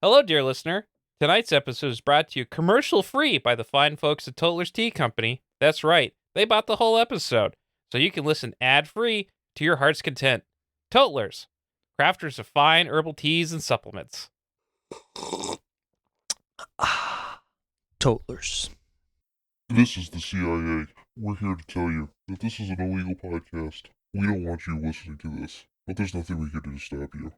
Hello, dear listener. Tonight's episode is brought to you commercial-free by the fine folks at Totler's Tea Company. That's right, they bought the whole episode, so you can listen ad-free to your heart's content. Totler's, crafters of fine herbal teas and supplements. Totlers. This is the CIA. We're here to tell you that this is an illegal podcast. We don't want you listening to this, but there's nothing we can do to stop you.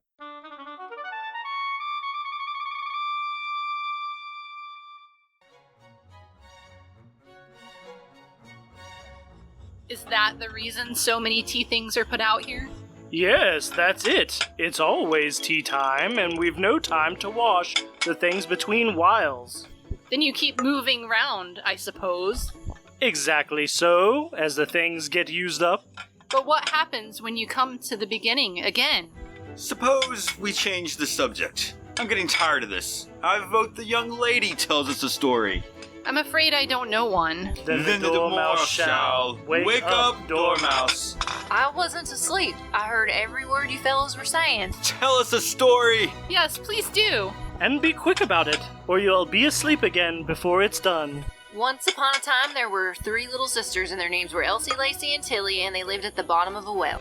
Is that the reason so many tea things are put out here? Yes, that's it. It's always tea time, and we've no time to wash the things between whiles. Then you keep moving round, I suppose. Exactly so, as the things get used up. But what happens when you come to the beginning again? Suppose we change the subject. I'm getting tired of this. I vote the young lady tells us a story. I'm afraid I don't know one. Then the dormouse shall wake up, dormouse. I wasn't asleep. I heard every word you fellows were saying. Tell us a story! Yes, please do. And be quick about it, or you'll be asleep again before it's done. Once upon a time, there were 3 little sisters, and their names were Elsie, Lacey, and Tilly, and they lived at the bottom of a well.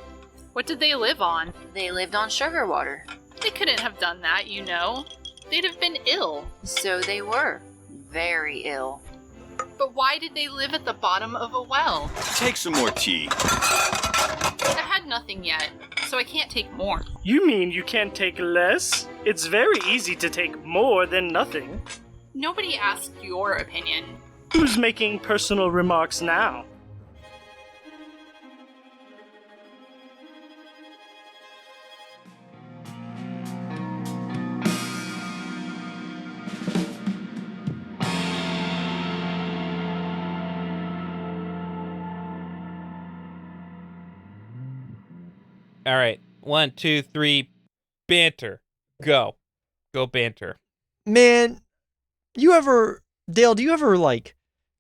What did they live on? They lived on sugar water. They couldn't have done that, you know. They'd have been ill. So they were. Very ill. But why did they live at the bottom of a well? Take some more tea. I had nothing yet, so I can't take more. You mean you can't take less? It's very easy to take more than nothing. Nobody asked your opinion. Who's making personal remarks now? All right, 1, 2, 3, banter. Go banter. Man, Dale, do you ever,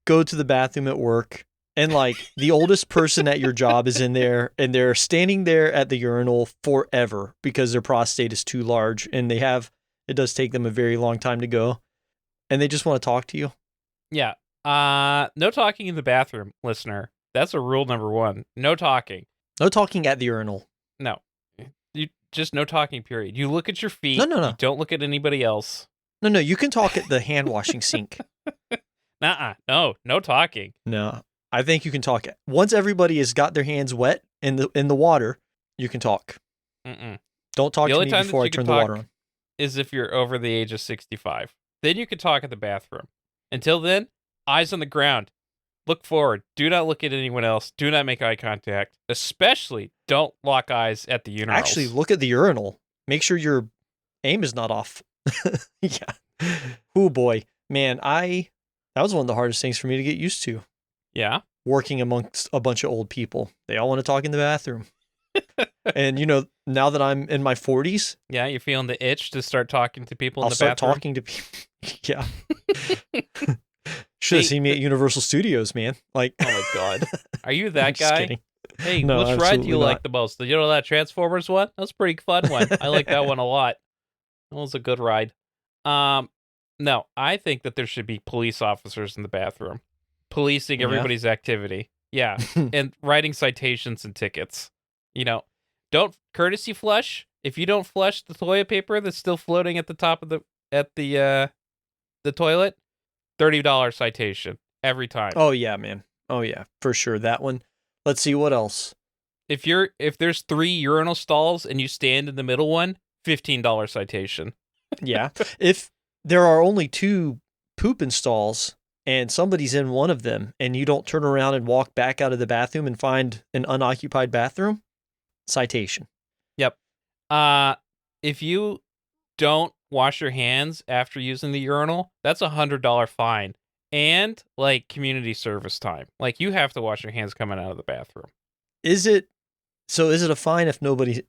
go to the bathroom at work and, the oldest person at your job is in there and they're standing there at the urinal forever because their prostate is too large and it does take them a very long time to go and they just want to talk to you? Yeah. No talking in the bathroom, listener. That's a rule number 1. No talking. No talking at the urinal. No. You just no talking, period. You look at your feet. No. You don't look at anybody else. No, you can talk at the hand washing sink. No talking. No, I think you can talk. Once everybody has got their hands wet in the water, you can talk. Mm-mm. Don't talk The to only me time before that I you turn can the water talk on. is if you're over the age of 65. Then you can talk at the bathroom. Until then, eyes on the ground. Look forward. Do not look at anyone else. Do not make eye contact. Especially don't lock eyes at the urinals. Actually, look at the urinal. Make sure your aim is not off. Yeah. Oh boy, man, that was one of the hardest things for me to get used to. Yeah. Working amongst a bunch of old people. They all want to talk in the bathroom. And now that I'm in my 40s, yeah, you're feeling the itch to start talking to people in I'll the start bathroom. talking to people. Yeah. Should have seen me at Universal Studios, man. Oh my god. Are you that I'm just guy? kidding. Hey, No, which ride do absolutely you like not. the most? You know that Transformers one? That was a pretty fun one. I like that one a lot. That was a good ride. No, I think that there should be police officers in the bathroom. Policing Yeah. everybody's activity. Yeah. And writing citations and tickets. Don't courtesy flush. If you don't flush the toilet paper that's still floating at the top of the toilet, $30 citation every time. Oh yeah, man. Oh yeah, for sure. That one. Let's see what else. If there's 3 urinal stalls and you stand in the middle one, $15 citation. Yeah. If there are only 2 pooping stalls and somebody's in one of them and you don't turn around and walk back out of the bathroom and find an unoccupied bathroom, citation. Yep. If you don't wash your hands after using the urinal, that's $100 fine. And community service time. You have to wash your hands coming out of the bathroom. Is it a fine if nobody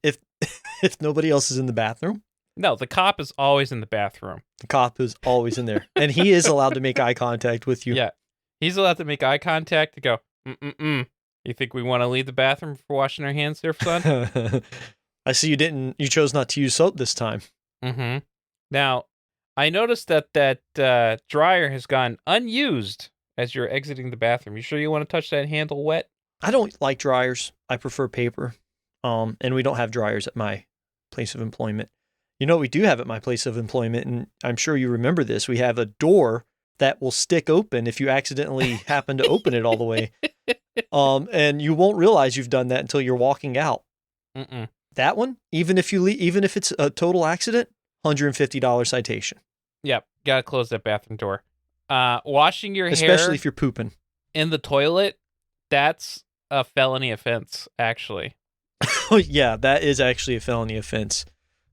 else is in the bathroom? No, the cop is always in the bathroom. The cop is always in there. And he is allowed to make eye contact with you. Yeah. He's allowed to make eye contact to go, You think we want to leave the bathroom for washing our hands here, son? I see you chose not to use soap this time. Mm-hmm. Now, I noticed that dryer has gone unused as you're exiting the bathroom. You sure you want to touch that handle wet? I don't like dryers. I prefer paper. And we don't have dryers at my place of employment. You know what we do have at my place of employment, and I'm sure you remember this. We have a door that will stick open if you accidentally happen to open it all the way. And you won't realize you've done that until you're walking out. Mm-mm. That one, even if it's a total accident, $150 citation. Yep, gotta close that bathroom door. Washing your hair, Especially if you're pooping. in the toilet, that's a felony offense, actually. Oh, yeah, that is actually a felony offense.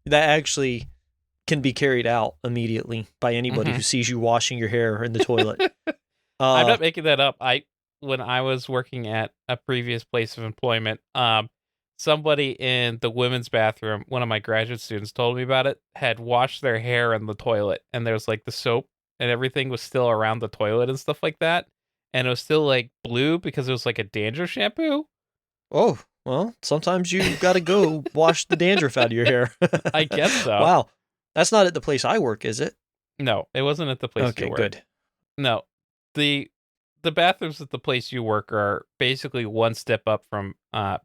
That actually can be carried out immediately by anybody who sees you washing your hair in the toilet. I'm not making that up. When I was working at a previous place of employment, somebody in the women's bathroom, one of my graduate students told me about it, had washed their hair in the toilet, and there was like the soap and everything was still around the toilet and stuff like that. And it was still like blue because it was like a dandruff shampoo. Oh, well, sometimes you got to go wash the dandruff out of your hair. I guess so. Wow. That's not at the place I work, is it? No, it wasn't at the place you Okay, work. good. No. The bathrooms at the place you work are basically one step up from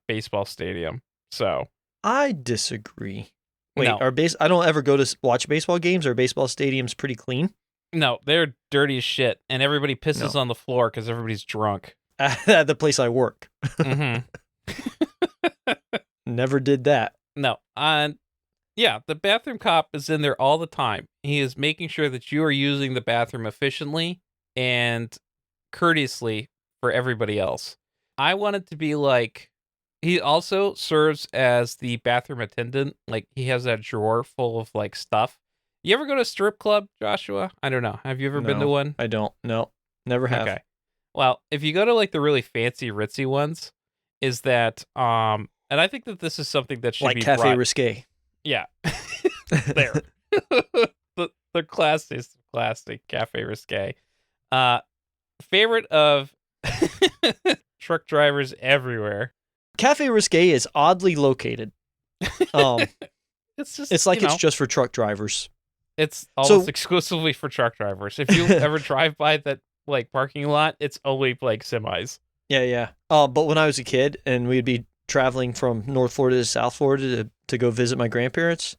baseball stadium. So I disagree. Wait, No. I don't ever go to watch baseball games. Are baseball stadiums pretty clean? no, they're dirty as shit, and everybody pisses No. on the floor because everybody's drunk. At the place I work. hmm Never did that. No, yeah, the bathroom cop is in there all the time. He is making sure that you are using the bathroom efficiently and courteously for everybody else. I want it to be like, he also serves as the bathroom attendant. Like, he has that drawer full of like stuff. You ever go to a strip club, Joshua? I don't know. Have you ever been to No, one? I don't. No, never have. Okay. Well, if you go to like the really fancy ritzy ones, is that and I think that this is something that should Like be Cafe brought. Risque. Yeah. There. the classic Cafe Risque. Favorite of truck drivers everywhere. Cafe Risque is oddly located. It's just It's like you it's know, just for truck drivers. it's almost So- exclusively for truck drivers. If you ever drive by that like parking lot, it's only like semis. Yeah. But when I was a kid and we'd be traveling from North Florida to South Florida to go visit my grandparents,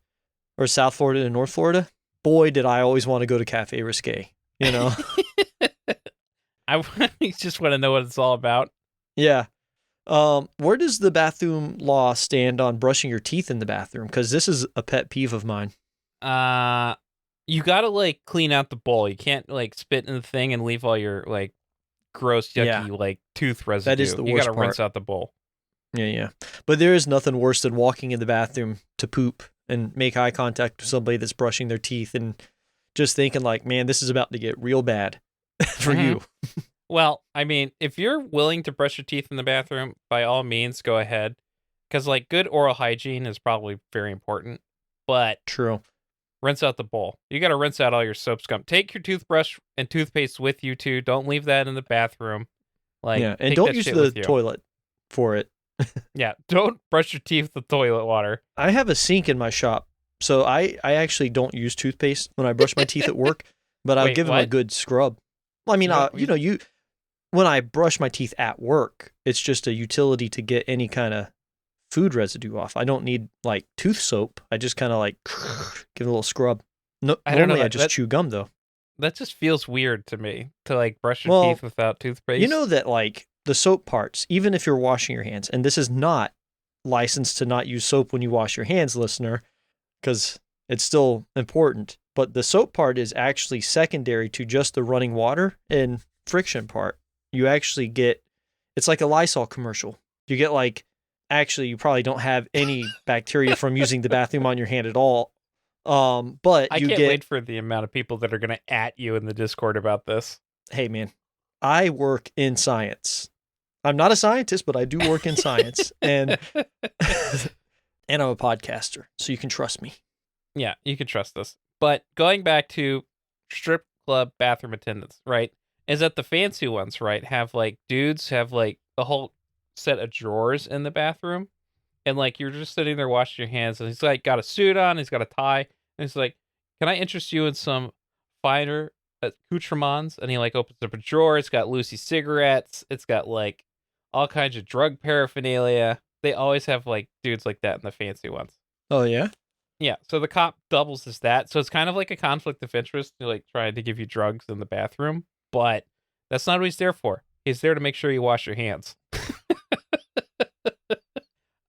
or South Florida to North Florida, boy, did I always want to go to Cafe Risque, you know? I just want to know what it's all about. Yeah. Where does the bathroom law stand on brushing your teeth in the bathroom? Because this is a pet peeve of mine. You gotta like clean out the bowl. You can't like spit in the thing and leave all your like gross, yucky Yeah. like tooth residue. That is the You worst gotta rinse part. out the bowl. Yeah. But there is nothing worse than walking in the bathroom to poop and make eye contact with somebody that's brushing their teeth and just thinking like, man, this is about to get real bad for Mhm. you. Well, I mean, if you're willing to brush your teeth in the bathroom, by all means, go ahead. Because like good oral hygiene is probably very important. But True. rinse out the bowl. You got to rinse out all your soap scum. Take your toothbrush and toothpaste with you too. Don't leave that in the bathroom. Like, Yeah. And take don't that use shit the with you. toilet for it. Yeah, don't brush your teeth with toilet water. I have a sink in my shop. So I actually don't use toothpaste when I brush my teeth at work, but I'll Wait, give them a what? good scrub. Well, I mean, when I brush my teeth at work, it's just a utility to get any kind of food residue off. I don't need like tooth soap. I just kind of like give it a little scrub. No, I don't know, normally I that- just that- chew gum though. That just feels weird to me to like brush your Well, teeth without toothpaste. You know that like the soap parts, even if you're washing your hands, and this is not licensed to not use soap when you wash your hands, listener, because it's still important. But the soap part is actually secondary to just the running water and friction part. You actually get, it's like a Lysol commercial. You get like, actually, you probably don't have any bacteria from using the bathroom on your hand at all. But I you can't get, wait for the amount of people that are going to at you in the Discord about this. hey man, I work in science. I'm not a scientist, but I do work in science, and and I'm a podcaster, so you can trust me. Yeah, you can trust this. But going back to strip club bathroom attendants, right? Is that the fancy ones, right? Have like dudes have like the whole set of drawers in the bathroom. And like you're just sitting there washing your hands and he's like got a suit on, he's got a tie, and he's like, can I interest you in some finer accoutrements? And he like opens up a drawer. It's got Lucy cigarettes. It's got like all kinds of drug paraphernalia. They always have like dudes like that in the fancy ones. Oh, yeah? Yeah, so the cop doubles as that. So it's kind of like a conflict of interest, like trying to give you drugs in the bathroom, but that's not what he's there for. He's there to make sure you wash your hands.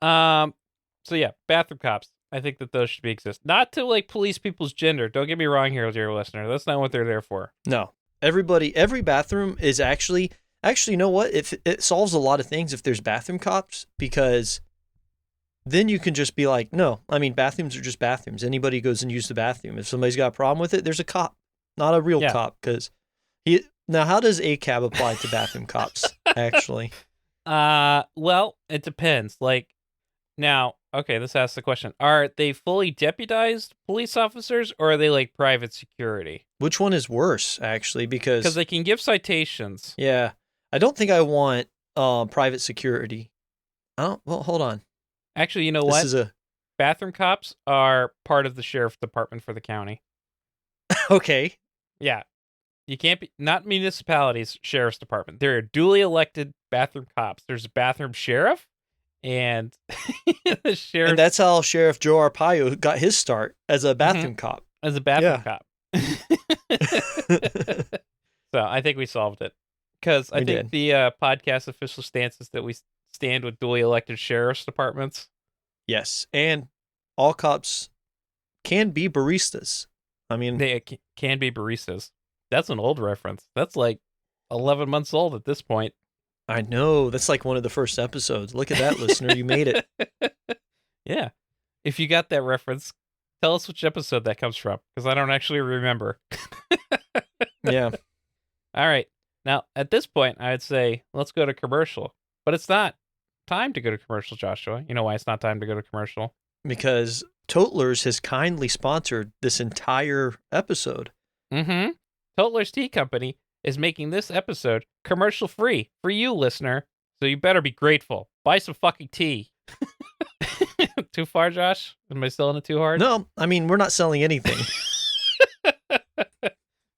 So yeah, bathroom cops. I think that those should exist. Not to like police people's gender. Don't get me wrong here, dear listener. That's not what they're there for. No. Every bathroom is actually, you know what? It solves a lot of things if there's bathroom cops, because then you can just be like, no, I mean, bathrooms are just bathrooms. Anybody goes and uses the bathroom. If somebody's got a problem with it, there's a cop, not a real cop. Because now, how does ACAB apply to bathroom cops, actually? Well, it depends. Like, now, okay, this asks the question. Are they fully deputized police officers, or are they like private security? Which one is worse, actually? Because they can give citations. Yeah. I don't think I want private security. Well, hold on. Actually, you know what? Bathroom cops are part of the sheriff's department for the county. Okay. Yeah. You can't be, not municipalities, sheriff's department. There are duly elected bathroom cops. There's a bathroom sheriff and the sheriff. And that's how Sheriff Joe Arpaio got his start, as a bathroom cop. As a bathroom cop. So I think we solved it. Because I think the podcast official stance is that we stand with duly elected sheriff's departments. Yes, and all cops can be baristas. I mean, they can be baristas. That's an old reference. That's like 11 months old at this point. I know. That's like one of the first episodes. Look at that, listener. You made it. Yeah. If you got that reference, tell us which episode that comes from, because I don't actually remember. Yeah. All right. Now, at this point, I'd say let's go to commercial. But it's not time to go to commercial, Joshua. You know why it's not time to go to commercial? Because Totlers has kindly sponsored this entire episode. Mm-hmm. Totler's Tea Company is making this episode commercial free for you, listener. So you better be grateful. Buy some fucking tea. Too far, Josh? Am I selling it too hard? No, I mean, we're not selling anything.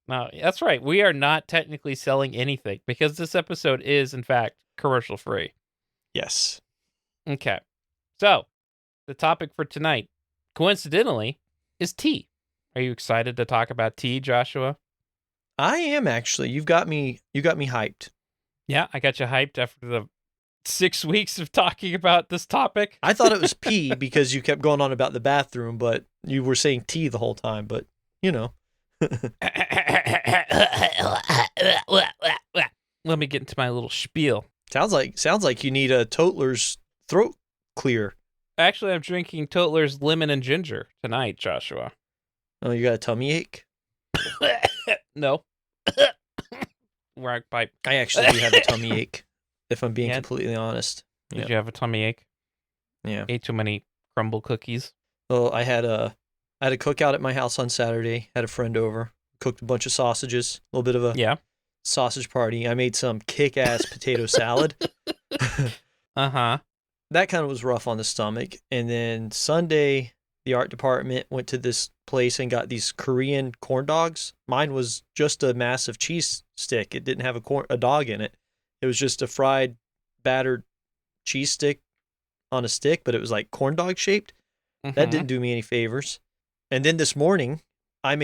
No, that's right. We are not technically selling anything because this episode is, in fact, commercial free. Yes. Okay. So, the topic for tonight, coincidentally, is tea. Are you excited to talk about tea, Joshua? I am, actually. You got me hyped. Yeah, I got you hyped after the 6 weeks of talking about this topic. I thought it was pee because you kept going on about the bathroom, but you were saying tea the whole time, but, you know. Let me get into my little spiel. Sounds like you need a Totler's throat clear. Actually, I'm drinking Totler's lemon and ginger tonight, Joshua. Oh, you got a tummy ache? No. Wrong pipe. I actually do have a tummy ache, if I'm being completely honest. Did you have a tummy ache? Yeah. Ate too many crumble cookies? Well, I had a cookout at my house on Saturday. Had a friend over. Cooked a bunch of sausages. A little bit of a sausage party. I made some kick-ass potato salad. Uh-huh. That kind of was rough on the stomach. And then Sunday, the art department went to this place and got these Korean corn dogs. Mine was just a massive cheese stick. It didn't have a dog in it. It was just a fried, battered cheese stick on a stick, but it was like corn dog shaped. Mm-hmm. That didn't do me any favors. And then this morning, I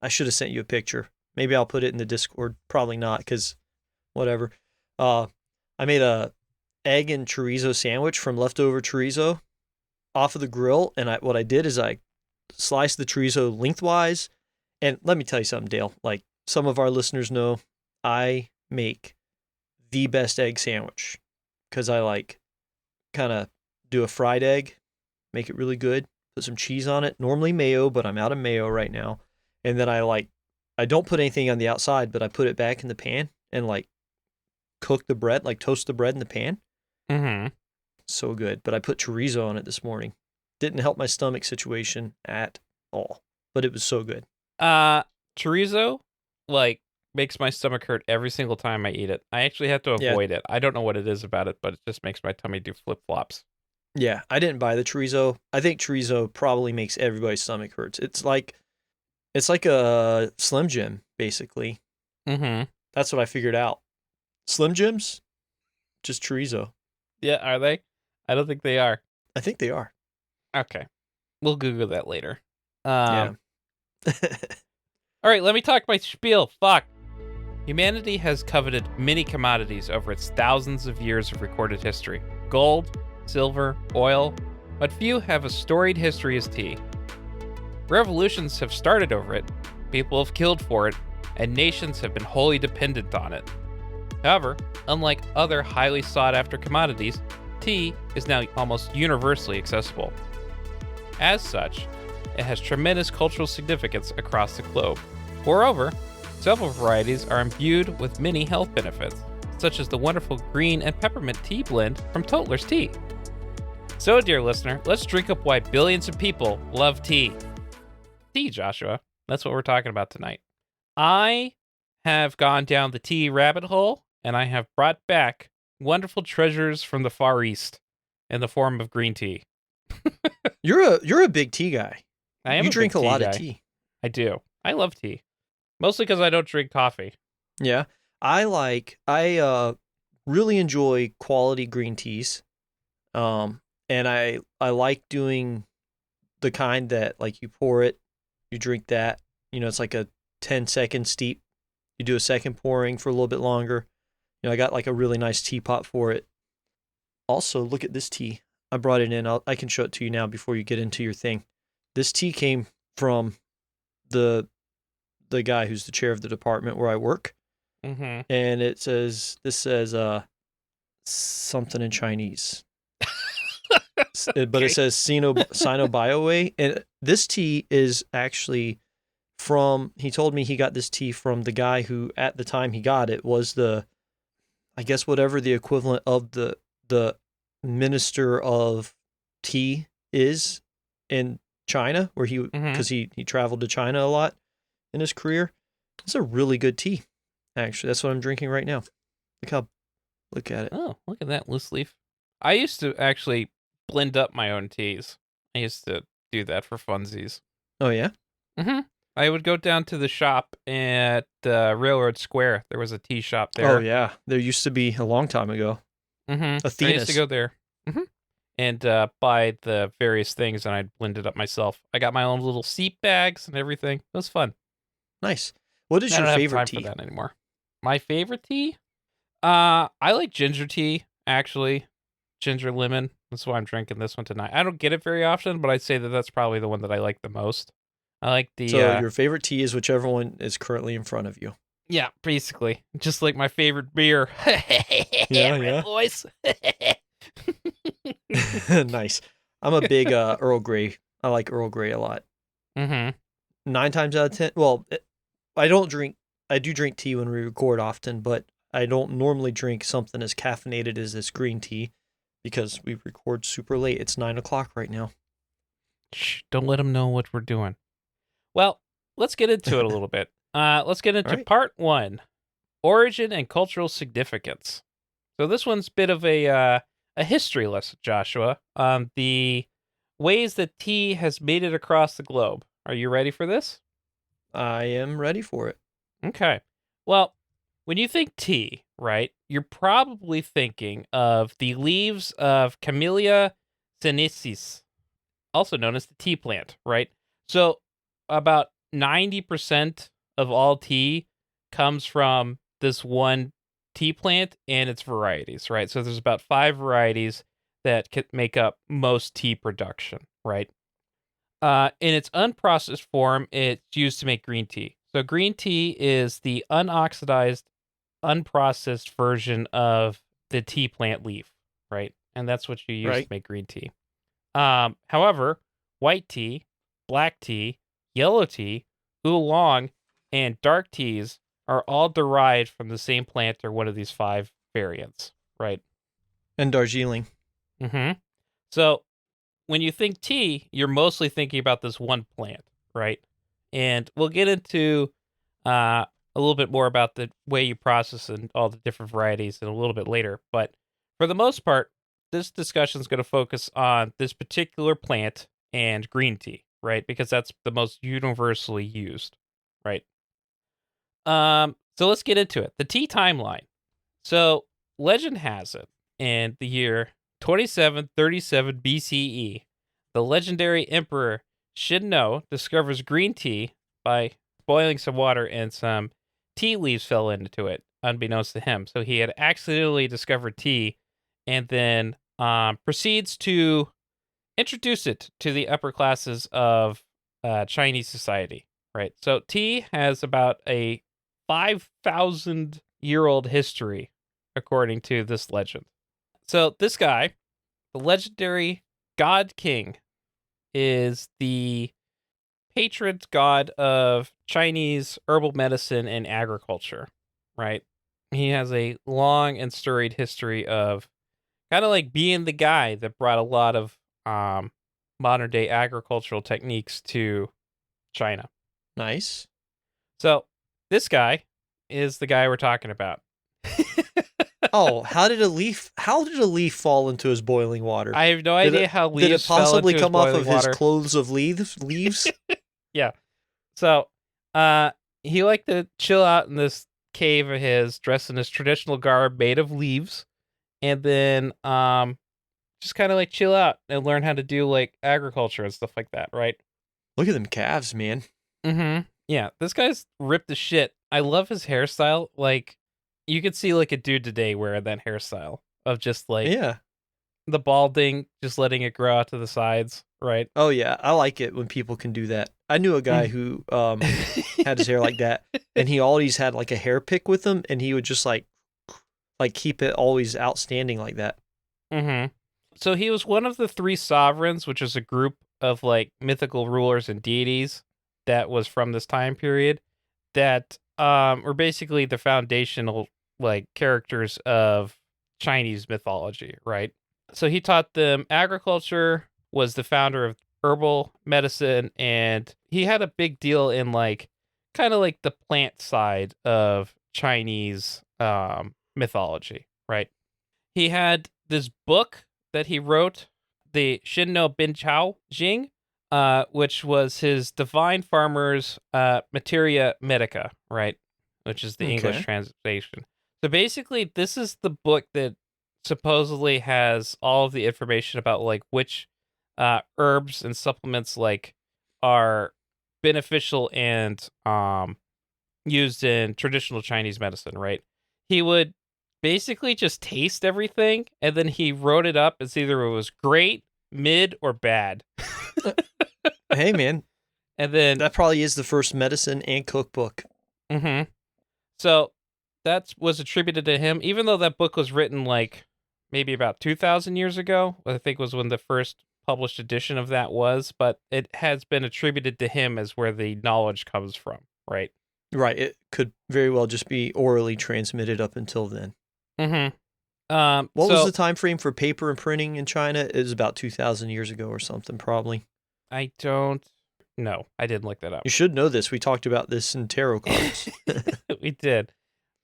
should have sent you a picture. Maybe I'll put it in the Discord. Probably not, because whatever. I made a egg and chorizo sandwich from leftover chorizo off of the grill. And what I did is I sliced the chorizo lengthwise. And let me tell you something, Dale. Like some of our listeners know, I make the best egg sandwich because I like kind of do a fried egg, make it really good, put some cheese on it, normally mayo, but I'm out of mayo right now. And then I don't put anything on the outside, but I put it back in the pan and like cook the bread, like toast the bread in the pan. Mm-hmm. So good. But I put chorizo on it this morning. Didn't help my stomach situation at all, but it was so good. Chorizo, like, makes my stomach hurt every single time I eat it. I actually have to avoid it. I don't know what it is about it, but it just makes my tummy do flip-flops. Yeah, I didn't buy the chorizo. I think chorizo probably makes everybody's stomach hurts. It's like It's like a Slim Jim, basically. Mm-hmm. That's what I figured out. Slim Jims, just chorizo. Yeah, are they? I don't think they are. I think they are. Okay. We'll Google that later. Yeah. All right, let me talk my spiel. Fuck. Humanity has coveted many commodities over its thousands of years of recorded history. Gold, silver, oil, but few have a storied history as tea. Revolutions have started over it, people have killed for it, and nations have been wholly dependent on it. However, unlike other highly sought-after commodities, tea is now almost universally accessible. As such, it has tremendous cultural significance across the globe. Moreover, several varieties are imbued with many health benefits, such as the wonderful green and peppermint tea blend from Totler's tea. So, dear listener, let's drink up why billions of people love tea. Tea, Joshua. That's what we're talking about tonight. I have gone down the tea rabbit hole, and I have brought back wonderful treasures from the Far East in the form of green tea. You're a big tea guy. I am. You drink a lot guy. of tea. I do. I love tea, mostly because I don't drink coffee. Yeah, I really enjoy quality green teas, and I like doing the kind that like you pour it, you drink that. You know, it's like a 10-second steep. You do a second pouring for a little bit longer. You know, I got like a really nice teapot for it. Also, look at this tea. I brought it in. I can show it to you now before you get into your thing. This tea came from the guy who's the chair of the department where I work. Mm-hmm. And this says something in Chinese. But it says Sino-Biowei. And this tea is actually he told me he got this tea from the guy who, at the time he got it, was I guess whatever the equivalent of the minister of tea is in China, where because he traveled to China a lot in his career. It's a really good tea, actually. That's what I'm drinking right now. Look at it. Oh, look at that loose leaf. I used to actually blend up my own teas. I used to do that for funsies. Oh, yeah? Mm-hmm. I would go down to the shop at Railroad Square. There was a tea shop there. Oh, yeah. There used to be a long time ago. Mm-hmm. Athena's. I used to go there. Mm-hmm. And buy the various things, and I'd blend it up myself. I got my own little seat bags and everything. It was fun. Nice. What is I your don't favorite have tea? time for that anymore. My favorite tea? I like ginger tea, actually. Ginger lemon. That's why I'm drinking this one tonight. I don't get it very often, but I'd say that that's probably the one that I like the most. I like the... So your favorite tea is whichever one is currently in front of you. Yeah, basically. Just like my favorite beer. Yeah. Boys. Nice. I'm a big Earl Grey. I like Earl Grey a lot. Mm-hmm. 9 times out of 10. Well, I do drink tea when we record often, but I don't normally drink something as caffeinated as this green tea because we record super late. It's 9 o'clock right now. Shh, don't let them know what we're doing. Well, let's get into it a little bit. Let's get into part 1, origin and cultural significance. So this one's a bit of a history lesson, Joshua, on the ways that tea has made it across the globe. Are you ready for this? I am ready for it. Okay. Well, when you think tea, right, you're probably thinking of the leaves of Camellia sinensis, also known as the tea plant, right? So about 90% of all tea comes from this one tea plant and its varieties, right? So there's about 5 varieties that can make up most tea production, right? In its unprocessed form, it's used to make green tea. So green tea is the unoxidized, unprocessed version of the tea plant leaf, right? And that's what you use to make green tea. However, white tea, black tea, yellow tea, oolong, and dark teas are all derived from the same plant or one of these 5 variants, right? And Darjeeling. Mm-hmm. So when you think tea, you're mostly thinking about this one plant, right? And we'll get into a little bit more about the way you process and all the different varieties in a little bit later. But for the most part, this discussion is going to focus on this particular plant and green tea, right? Because that's the most universally used, right? So let's get into it. The tea timeline. So legend has it, in the year 2737 BCE, the legendary emperor Shinno discovers green tea by boiling some water, and some tea leaves fell into it, unbeknownst to him. So he had accidentally discovered tea, and then proceeds to introduce it to the upper classes of Chinese society, right? So tea has about a 5,000-year-old history, according to this legend. So this guy, the legendary God King, is the patron god of Chinese herbal medicine and agriculture, right? He has a long and storied history of kind of like being the guy that brought a lot of modern day agricultural techniques to China. Nice. So this guy is the guy we're talking about. Oh, how did a leaf fall into his boiling water? I have no idea how leaves did it possibly fell into come off his of water. his clothes of leaves? Yeah. So he liked to chill out in this cave of his, dressed in his traditional garb made of leaves, and then just kind of like chill out and learn how to do like agriculture and stuff like that, right? Look at them calves, man. Mm-hmm. Yeah, this guy's ripped as shit. I love his hairstyle. Like, you could see like a dude today wearing that hairstyle of just like Yeah. the balding, just letting it grow out to the sides, right? Oh yeah, I like it when people can do that. I knew a guy who had his hair like that, and he always had like a hair pick with him, and he would just like keep it always outstanding like that. Mm-hmm. So he was one of the three sovereigns, which is a group of like mythical rulers and deities that was from this time period that were basically the foundational like characters of Chinese mythology, right? So he taught them agriculture, was the founder of herbal medicine, and he had a big deal in like kind of like the plant side of Chinese mythology, right? He had this book that he wrote, the Shinno Bin Chao Jing, which was his Divine Farmer's Materia Medica, right? Which is the English translation. So basically, this is the book that supposedly has all of the information about like which herbs and supplements like are beneficial and used in traditional Chinese medicine, right? He would basically just taste everything, and then he wrote it up as either it was great, mid, or bad. Hey, man. And then that probably is the first medicine and cookbook. Mm-hmm. So that was attributed to him, even though that book was written like maybe about 2,000 years ago. I think was when the first published edition of that was, but it has been attributed to him as where the knowledge comes from, right? Right. It could very well just be orally transmitted up until then. Mm-hmm. What was the time frame for paper and printing in China? It was about 2,000 years ago or something, probably. I don't know. I didn't look that up. You should know this. We talked about this in tarot cards. We did.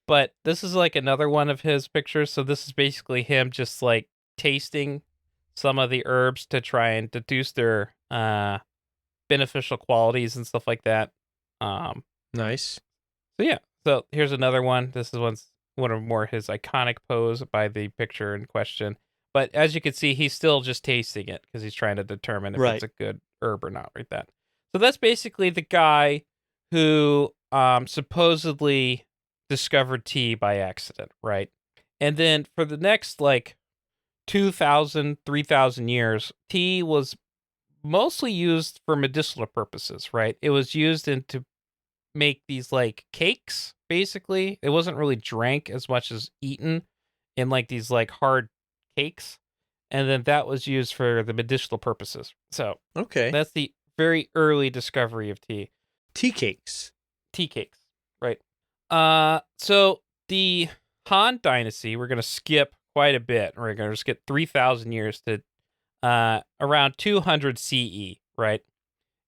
But this is like another one of his pictures. So this is basically him just like tasting some of the herbs to try and deduce their beneficial qualities and stuff like that. Nice. So yeah. So here's another one. This is one of more his iconic pose by the picture in question. But as you can see, he's still just tasting it because he's trying to determine if it's a good herb or not, right? That. So that's basically the guy who supposedly discovered tea by accident, right? And then for the next like 2,000, 3,000 years, tea was mostly used for medicinal purposes, right? It was used to make these like cakes, basically. It wasn't really drank as much as eaten in like these like hard cakes. And then that was used for the medicinal purposes. So that's the very early discovery of tea. Tea cakes. Tea cakes, right? So the Han Dynasty, we're going to skip quite a bit. We're going to skip 3,000 years to around 200 CE, right?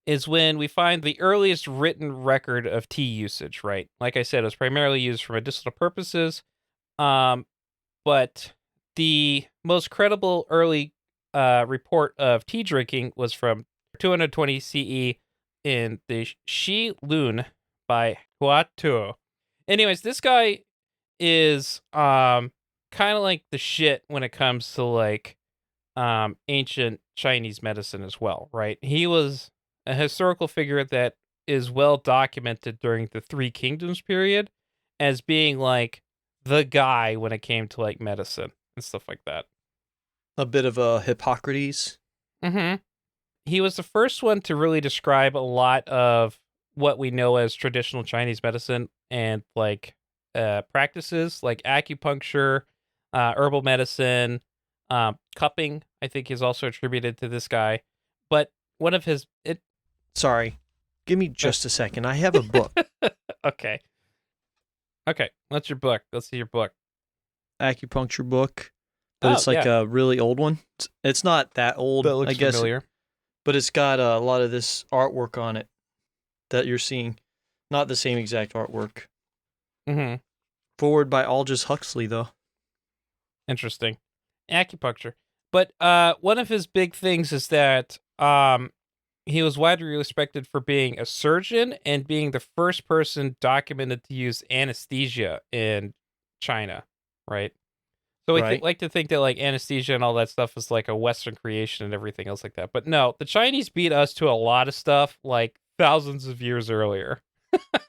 Is when we find the earliest written record of tea usage, right? Like I said, it was primarily used for medicinal purposes. But the most credible early report of tea drinking was from 220 CE in the Shi Lun by Hua Tuo. Anyways, this guy is kind of like the shit when it comes to like ancient Chinese medicine as well, right? He was a historical figure that is well documented during the Three Kingdoms period as being like the guy when it came to like medicine and stuff like that. A bit of a Hippocrates. Mm-hmm. He was the first one to really describe a lot of what we know as traditional Chinese medicine and like practices like acupuncture, herbal medicine, cupping, I think is also attributed to this guy. But one of his... Sorry, give me just a second. I have a book. Okay. What's your book? Let's see your book. Acupuncture book. But it's like a really old one. It's not that old, That looks I guess. familiar. But it's got a lot of this artwork on it that you're seeing. Not the same exact artwork. Mm-hmm. Forward by Aldous Huxley, though. Interesting. Acupuncture. But one of his big things is that he was widely respected for being a surgeon and being the first person documented to use anesthesia in China, right? So we like to think that like anesthesia and all that stuff is like a Western creation and everything else like that. But no, the Chinese beat us to a lot of stuff like thousands of years earlier.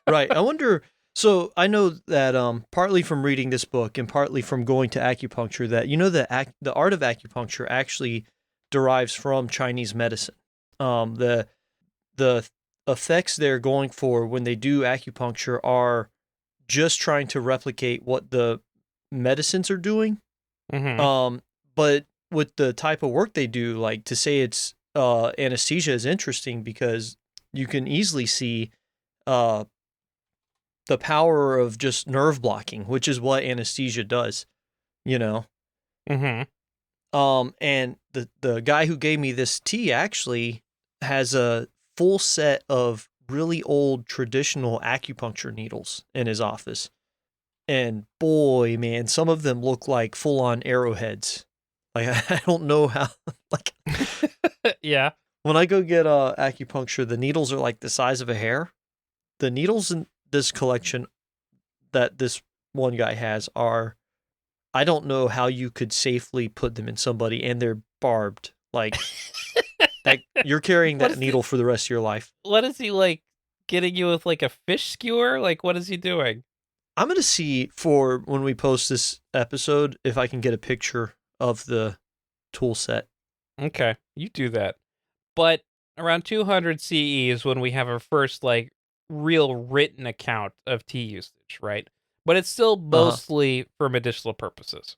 Right. I wonder... So I know that partly from reading this book and partly from going to acupuncture that, you know, the art of acupuncture actually derives from Chinese medicine. The effects they're going for when they do acupuncture are just trying to replicate what the medicines are doing. Mm-hmm. But with the type of work they do, like to say it's anesthesia is interesting because you can easily see the power of just nerve blocking, which is what anesthesia does, you know? Mm-hmm. And the guy who gave me this tea actually has a full set of really old traditional acupuncture needles in his office. And boy, man, some of them look like full-on arrowheads. Like, I don't know how, like... Yeah. When I go get acupuncture, the needles are like the size of a hair. The needles in this collection that this one guy has are, I don't know how you could safely put them in somebody, and they're barbed. Like, you're carrying that needle for the rest of your life. What is he like getting you with like a fish skewer? Like, what is he doing? I'm going to see for when we post this episode if I can get a picture of the tool set. Okay, you do that. But around 200 CE is when we have our first like real written account of tea usage, right? But it's still mostly for medicinal purposes.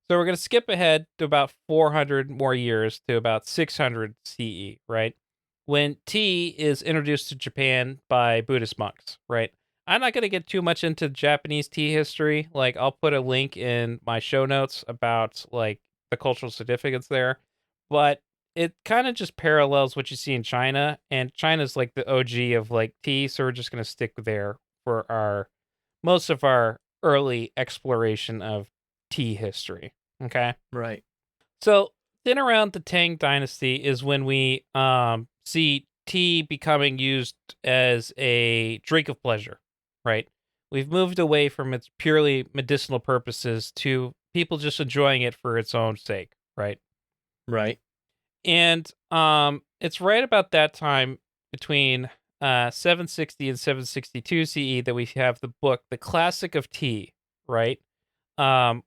So we're going to skip ahead to about 400 more years to about 600 CE, right? When tea is introduced to Japan by Buddhist monks, right? I'm not going to get too much into Japanese tea history. Like, I'll put a link in my show notes about like the cultural significance there. But it kind of just parallels what you see in China, and China's like the OG of like tea, so we're just going to stick there for most of our early exploration of tea history. Okay? Right. So then around the Tang Dynasty is when we see tea becoming used as a drink of pleasure, right? We've moved away from its purely medicinal purposes to people just enjoying it for its own sake, right? Right. And it's right about that time between 760 and 762 CE that we have the book, The Classic of Tea, right?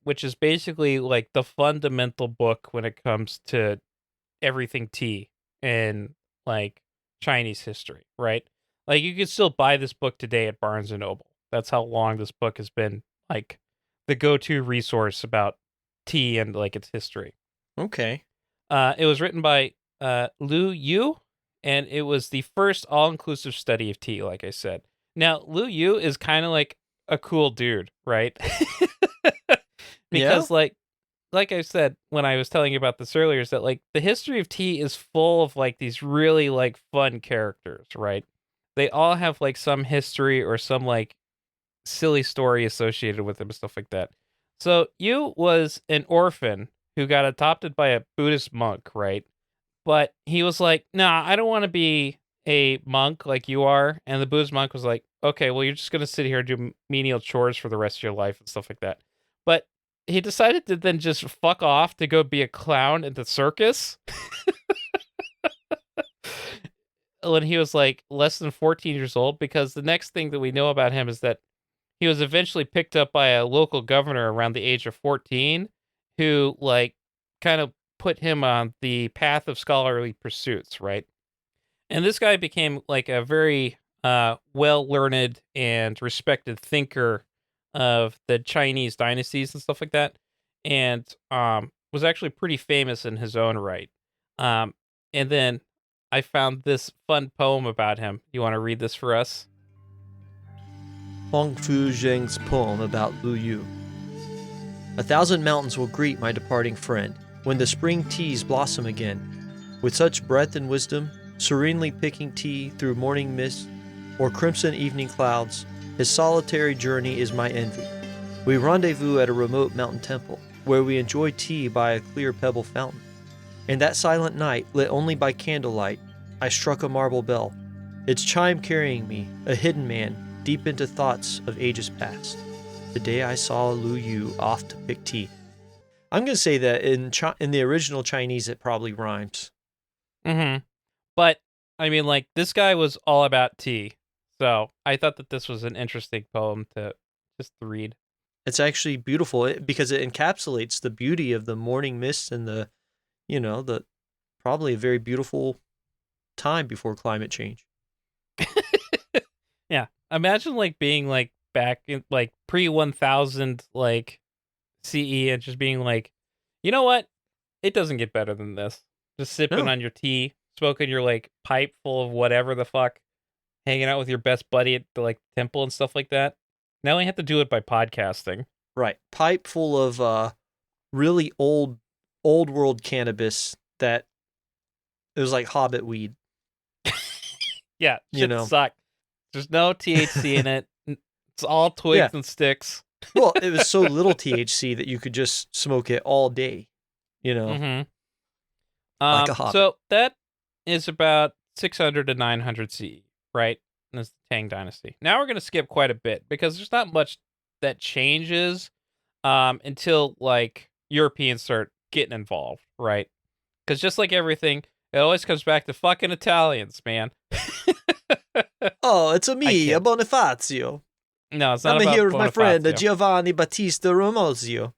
Which is basically like the fundamental book when it comes to everything tea in like Chinese history, right? Like you can still buy this book today at Barnes and Noble. That's how long this book has been like the go-to resource about tea and like its history. Okay. It was written by Lu Yu, and it was the first all-inclusive study of tea, like I said. Now, Lu Yu is kind of like a cool dude, right? Because like I said when I was telling you about this earlier, is that like the history of tea is full of like these really like fun characters, right? They all have like some history or some like silly story associated with them and stuff like that. So Yu was an orphan who got adopted by a Buddhist monk, right? But he was like, nah, I don't want to be a monk like you are. And the Buddhist monk was like, okay, well, you're just going to sit here and do menial chores for the rest of your life and stuff like that. But he decided to then just fuck off to go be a clown at the circus. When he was like less than 14 years old, because the next thing that we know about him is that he was eventually picked up by a local governor around the age of 14 who like kind of put him on the path of scholarly pursuits, right? And this guy became like a very well-learned and respected thinker of the Chinese dynasties and stuff like that, and was actually pretty famous in his own right. And then I found this fun poem about him. You want to read this for us? Hong Fu Zheng's poem about Lu Yu. 1,000 mountains will greet my departing friend when the spring teas blossom again. With such breadth and wisdom, serenely picking tea through morning mist or crimson evening clouds, his solitary journey is my envy. We rendezvous at a remote mountain temple, where we enjoy tea by a clear pebble fountain. In that silent night, lit only by candlelight, I struck a marble bell, its chime carrying me, a hidden man, deep into thoughts of ages past. The day I saw Lu Yu off to pick tea. I'm going to say that in the original Chinese, it probably rhymes. Mm-hmm. But, I mean, like, this guy was all about tea. So I thought that this was an interesting poem to just read. It's actually beautiful because it encapsulates the beauty of the morning mist and the probably a very beautiful time before climate change. Yeah. Imagine, like, being, like, back in, like, pre-1000, like, CE and just being like, you know what? It doesn't get better than this. Just sipping on your tea, smoking your, like, pipe full of whatever the fuck, hanging out with your best buddy at the, like, temple and stuff like that. Now we have to do it by podcasting. Right. Pipe full of really old world cannabis that it was like hobbit weed. Yeah, you know, suck. There's no THC in it. It's all twigs and sticks. Well, it was so little THC that you could just smoke it all day, you know. Mm-hmm. Like a hobbit. So that is about 600 to 900 CE, right? And that's the Tang Dynasty. Now we're going to skip quite a bit because there's not much that changes until, like, Europeans start getting involved, right? Because just like everything, it always comes back to fucking Italians, man. Oh, it's me, a Bonifacio. No, it's not I'm about here with my friend, Bonifacio. Giovanni Battista Romosio.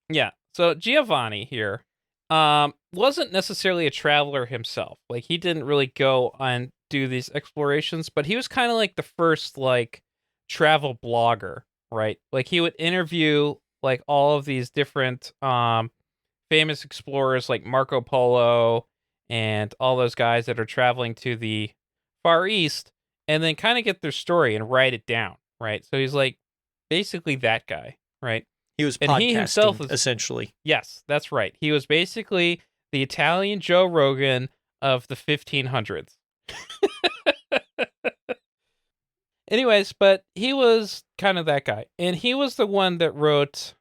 Yeah, so Giovanni here wasn't necessarily a traveler himself. Like, he didn't really go on do these explorations, but he was kind of like the first, like, travel blogger, right? Like, he would interview, like, all of these different famous explorers like Marco Polo and all those guys that are traveling to the Far East, and then kind of get their story and write it down, right? So he's like basically that guy, right? He was And podcasting, he himself was, essentially. Yes, that's right. He was basically the Italian Joe Rogan of the 1500s. Anyways, but he was kind of that guy. And he was the one that wrote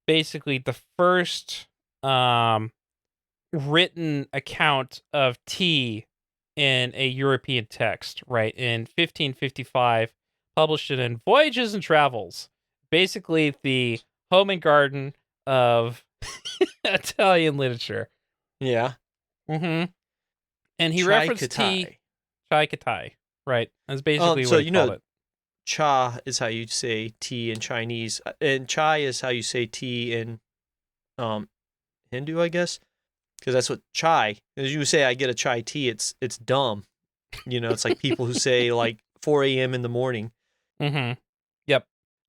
basically the first written account of tea in a European text, right? In 1555, published it in Voyages and Travels. Basically the home and garden of Italian literature. Yeah. Mm-hmm. And he referenced tea. Chai Katai. Right. That's basically so what he called it. Cha is how you say tea in Chinese, and chai is how you say tea in Hindu, I guess, because that's what chai. As you say, I get a chai tea. It's dumb, you know. It's like people who say like 4 a.m. in the morning. Mm-hmm. Yep.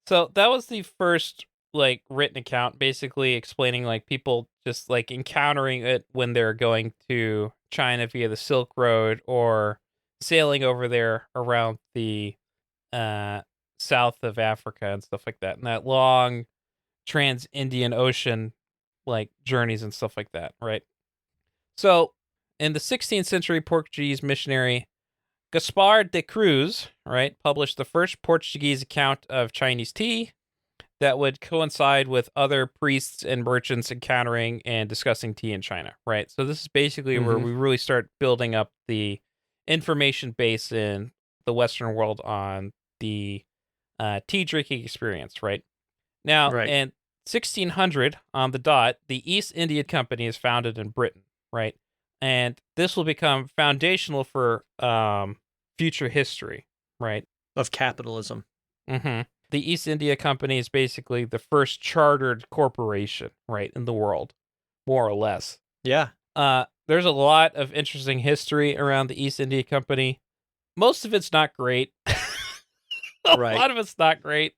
So that was the first like written account, basically explaining like people just like encountering it when they're going to China via the Silk Road or sailing over there around the south of Africa and stuff like that, and that long trans-Indian Ocean like journeys and stuff like that, right? So in the 16th century, Portuguese missionary Gaspar de Cruz, right, published the first Portuguese account of Chinese tea. that would coincide with other priests and merchants encountering and discussing tea in China, right? So this is basically where we really start building up the information base in the Western world on the tea drinking experience, right? Now, in 1600 on the dot, the East India Company is founded in Britain, right? And this will become foundational for future history, right? Of capitalism. Mm-hmm. The East India Company is basically the first chartered corporation, right, in the world, more or less. Yeah. There's a lot of interesting history around the East India Company. Most of it's not great. A lot of it's not great.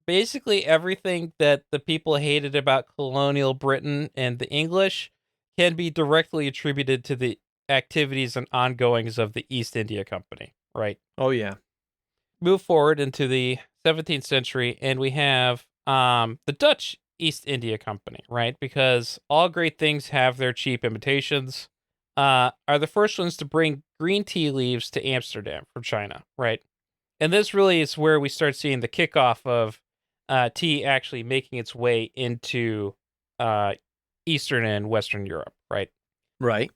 Basically, everything that the people hated about colonial Britain and the English can be directly attributed to the activities and ongoings of the East India Company, right? Oh, yeah. Move forward into the 17th century, and we have the Dutch East India Company, right? Because all great things have their cheap imitations. Are the first ones to bring green tea leaves to Amsterdam from China, right? And this really is where we start seeing the kickoff of tea actually making its way into Eastern and Western Europe, right? Right.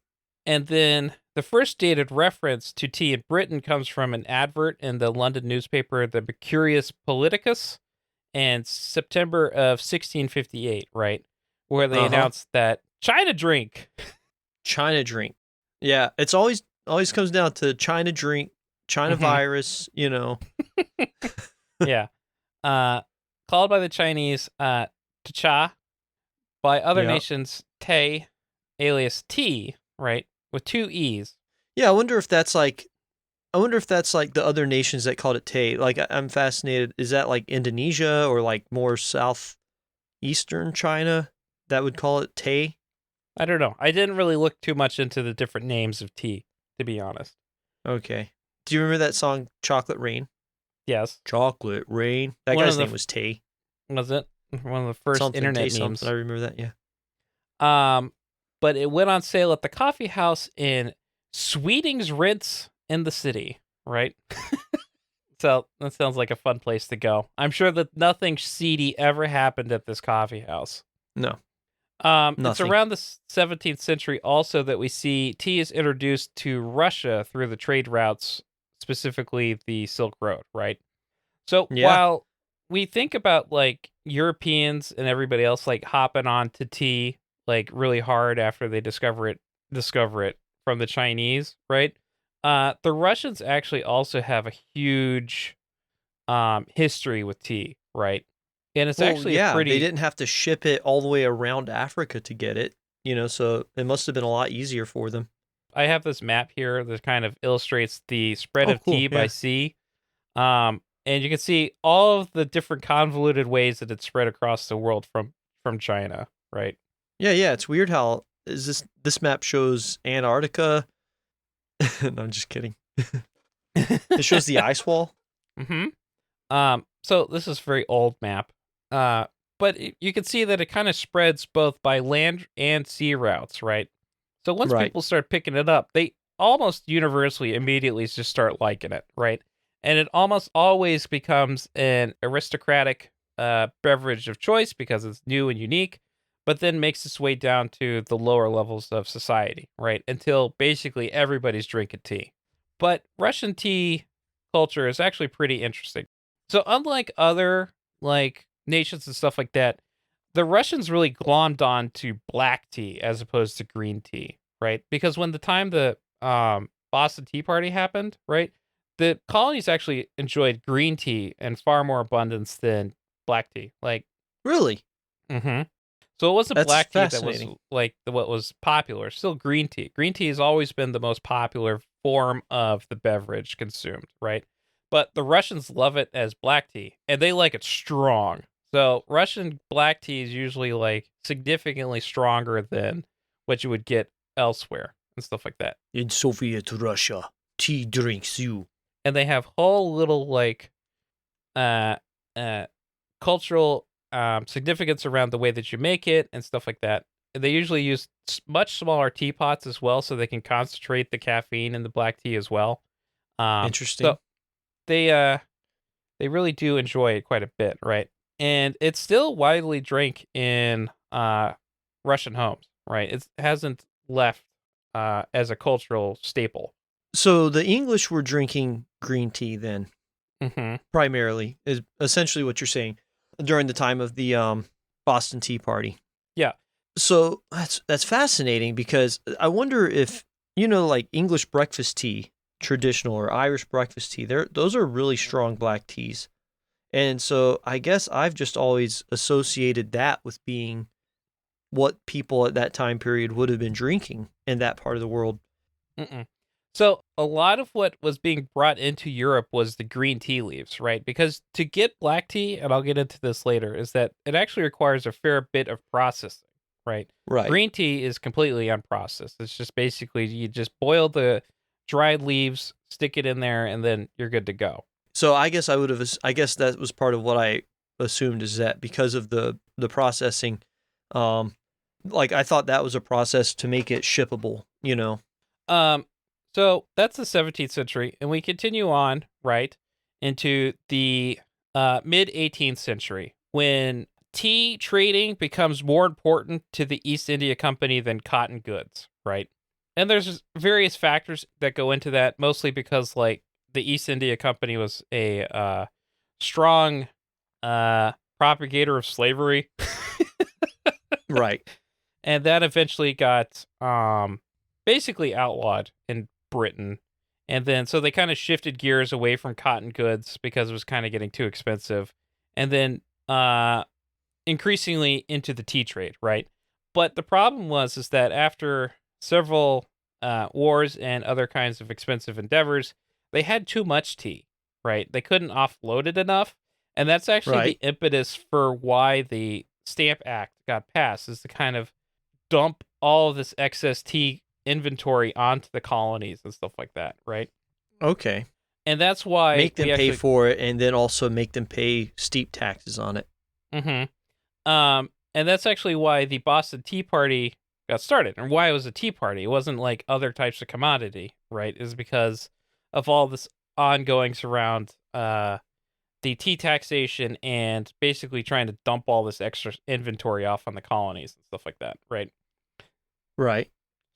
And then the first dated reference to tea in Britain comes from an advert in the London newspaper, the Mercurius Politicus, in September of 1658, right? Where they announced that China drink. China drink. Yeah, it's always comes down to China drink, China virus, you know. Yeah. Called by the Chinese cha, by other nations te, alias tea, right? With 2 E's. Yeah, I wonder if that's like the other nations that called it tea. Like, I'm fascinated. Is that like Indonesia or like more southeastern China that would call it tea? I don't know. I didn't really look too much into the different names of tea, to be honest. Okay. Do you remember that song, Chocolate Rain? Yes. Chocolate Rain. That guy's name was Tay. Was it? One of the first internet memes. I remember that, yeah. But it went on sale at the coffee house in Sweeting's Rinse in the city, right? So that sounds like a fun place to go. I'm sure that nothing seedy ever happened at this coffee house. No. It's around the 17th century also that we see tea is introduced to Russia through the trade routes, specifically the Silk Road, right? So while we think about like Europeans and everybody else like hopping on to tea like really hard after they discover it from the Chinese, right? The Russians actually also have a huge history with tea, right? And it's actually pretty. They didn't have to ship it all the way around Africa to get it, you know, so it must have been a lot easier for them. I have this map here that kind of illustrates the spread of tea by sea. And you can see all of the different convoluted ways that it's spread across the world from China, right? Yeah, it's weird how this map shows Antarctica. No, I'm just kidding. It shows the ice wall. So this is a very old map. But you can see that it kind of spreads both by land and sea routes, right? So once people start picking it up, they almost universally immediately just start liking it, right? And it almost always becomes an aristocratic beverage of choice because it's new and unique, but then makes its way down to the lower levels of society, right? Until basically everybody's drinking tea. But Russian tea culture is actually pretty interesting. So unlike other like nations and stuff like that, the Russians really glommed on to black tea as opposed to green tea, right? Because when the Boston Tea Party happened, right, the colonies actually enjoyed green tea in far more abundance than black tea. Like, really? So it wasn't black tea that was like what was popular. Still green tea. Green tea has always been the most popular form of the beverage consumed, right? But the Russians love it as black tea, and they like it strong. So Russian black tea is usually like significantly stronger than what you would get elsewhere and stuff like that. In Soviet Russia, tea drinks you. And they have whole little like cultural significance around the way that you make it and stuff like that. They usually use much smaller teapots as well, so they can concentrate the caffeine in the black tea as well. Interesting. So they They really do enjoy it quite a bit, right? And it's still widely drank in Russian homes, right? It hasn't left as a cultural staple. So the English were drinking green tea then, Mm-hmm. primarily, is essentially what you're saying, during the time of the Boston Tea Party. Yeah. So that's fascinating, because I wonder if, like English breakfast tea, traditional, or Irish breakfast tea, those are really strong black teas. And so I guess I've just always associated that with being what people at that time period would have been drinking in that part of the world. Mm-mm. So a lot of what was being brought into Europe was the green tea leaves, right? Because to get black tea, and I'll get into this later, is that it actually requires a fair bit of processing, right? Right. Green tea is completely unprocessed. It's just basically you just boil the dried leaves, stick it in there, and then you're good to go. So I guess I guess that was part of what I assumed, is that because of the processing, like I thought that was a process to make it shippable, So that's the 17th century, and we continue on, right, into the mid 18th century, when tea trading becomes more important to the East India Company than cotton goods, right? And there's various factors that go into that, mostly because, like, the East India Company was a strong propagator of slavery. Right. And that eventually got basically outlawed in Britain. And then so they kind of shifted gears away from cotton goods because it was kind of getting too expensive. And then increasingly into the tea trade, right? But the problem is that after several wars and other kinds of expensive endeavors, they had too much tea, right? They couldn't offload it enough. And that's actually Right. the impetus for why the Stamp Act got passed, is to kind of dump all of this excess tea inventory onto the colonies and stuff like that, right? Okay. And that's why Make them pay for it, and then also make them pay steep taxes on it. Mm-hmm. And that's actually why the Boston Tea Party got started, and why it was a tea party. It wasn't like other types of commodity, right? Is because of all this ongoings around the tea taxation and basically trying to dump all this extra inventory off on the colonies and stuff like that, right? Right.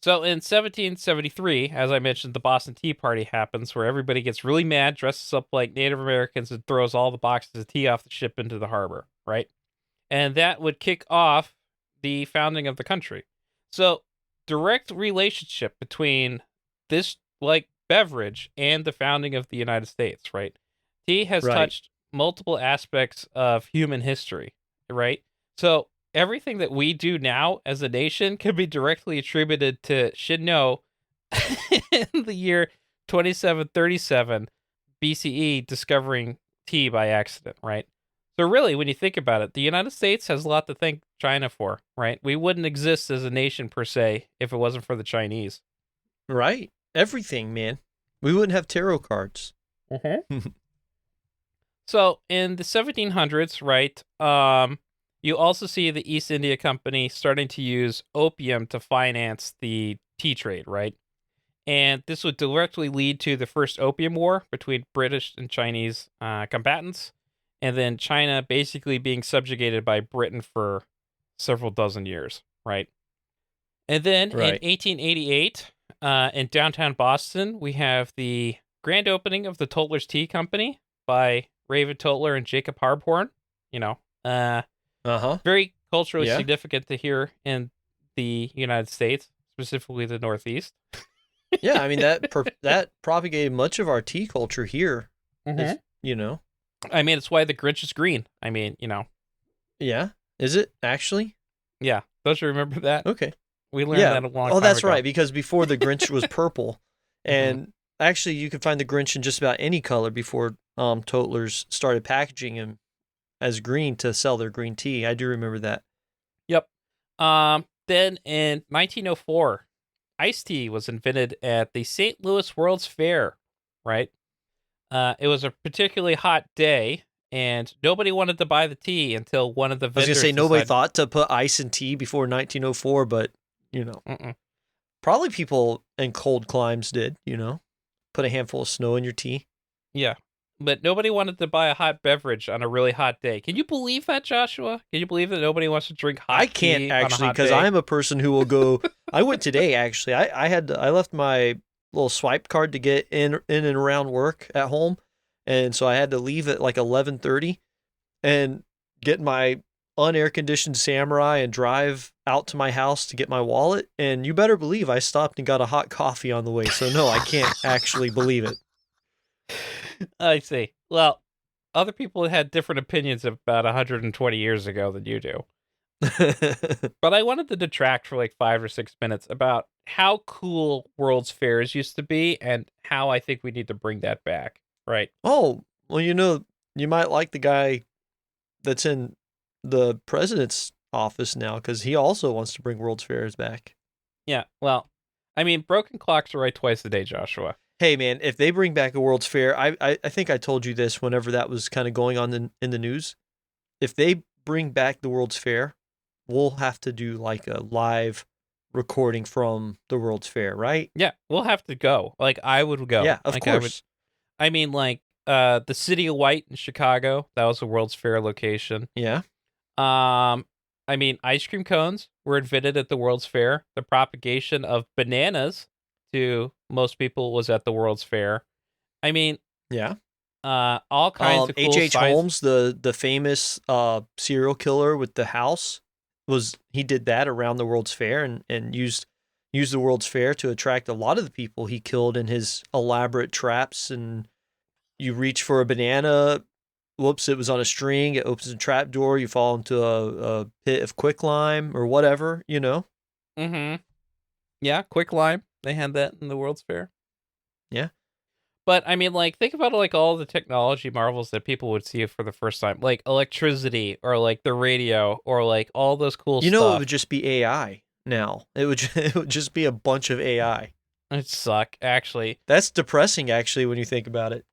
So in 1773, as I mentioned, the Boston Tea Party happens, where everybody gets really mad, dresses up like Native Americans, and throws all the boxes of tea off the ship into the harbor, right? And that would kick off the founding of the country. So direct relationship between this like beverage and the founding of the United States, right? Tea has Right. touched multiple aspects of human history, right? So everything that we do now as a nation can be directly attributed to Shinno in the year 2737 BCE discovering tea by accident, right? So really, when you think about it, the United States has a lot to thank China for, right? We wouldn't exist as a nation per se if it wasn't for the Chinese. Right. Everything, man. We wouldn't have tarot cards. So in the 1700s, right, you also see the East India Company starting to use opium to finance the tea trade, right? And this would directly lead to the first Opium War between British and Chinese combatants, and then China basically being subjugated by Britain for several dozen years, right? And then Right. in 1888, in downtown Boston, we have the grand opening of the Totler's Tea Company by Raven Totler and Jacob Harbhorn. Uh-huh. Very culturally Yeah. significant to here in the United States, specifically the Northeast. Yeah, I mean, that propagated much of our tea culture here. If- I mean, it's why the Grinch is green. I mean, Yeah. Is it actually? yeah. Don't you remember that? Okay. We learned Yeah. that a long time Oh, that's ago. right, because before the Grinch was purple. And actually, you could find the Grinch in just about any color before Totlers started packaging him as green to sell their green tea. I do remember that. Yep. Then in 1904, iced tea was invented at the St. Louis World's Fair, right? It was a particularly hot day, and nobody wanted to buy the tea until one of the I was vendors going to say, nobody decided- thought to put ice in tea before 1904, but, Mm-mm. probably people in cold climes did, put a handful of snow in your tea. Yeah. but nobody wanted to buy a hot beverage on a really hot day. Can you believe that, Joshua? Can you believe that nobody wants to drink hot I tea can't on a actually, hot because day? I'm a person who will go. I went today actually. I left my little swipe card to get in and around work at home, and so I had to leave at like 11:30 and get my unair conditioned Samurai and drive out to my house to get my wallet. And you better believe I stopped and got a hot coffee on the way. So no, I can't actually believe it. I see. Well, other people had different opinions about 120 years ago than you do. But I wanted to detract for like 5 or 6 minutes about how cool World's Fairs used to be and how I think we need to bring that back, right? Oh, well, you might like the guy that's in the president's office now because he also wants to bring World's Fairs back. Yeah, well, I mean, broken clocks are right twice a day, Joshua. Hey, man, if they bring back a World's Fair, I think I told you this whenever that was kind of going on in the news. If they bring back the World's Fair, we'll have to do like a live recording from the World's Fair, right? Yeah, we'll have to go. Like, I would go. Yeah, of like, course. I mean, like, the City of White in Chicago, that was a World's Fair location. Yeah. I mean, ice cream cones were invented at the World's Fair. The propagation of bananas to most people was at the World's Fair. I mean, Yeah. all kinds of cool H.H. science- Holmes, the famous serial killer with the house, he did that around the World's Fair and used the World's Fair to attract a lot of the people he killed in his elaborate traps. And you reach for a banana, whoops, it was on a string, it opens a trap door, you fall into a pit of quicklime or whatever, Mm-hmm. Yeah, quicklime. They had that in the World's Fair. Yeah. But I mean, like, think about like all the technology marvels that people would see for the first time, like electricity or like the radio or like all those cool It stuff. would just be AI now. It would just be a bunch of AI. It'd suck, actually. That's depressing, actually, when you think about it.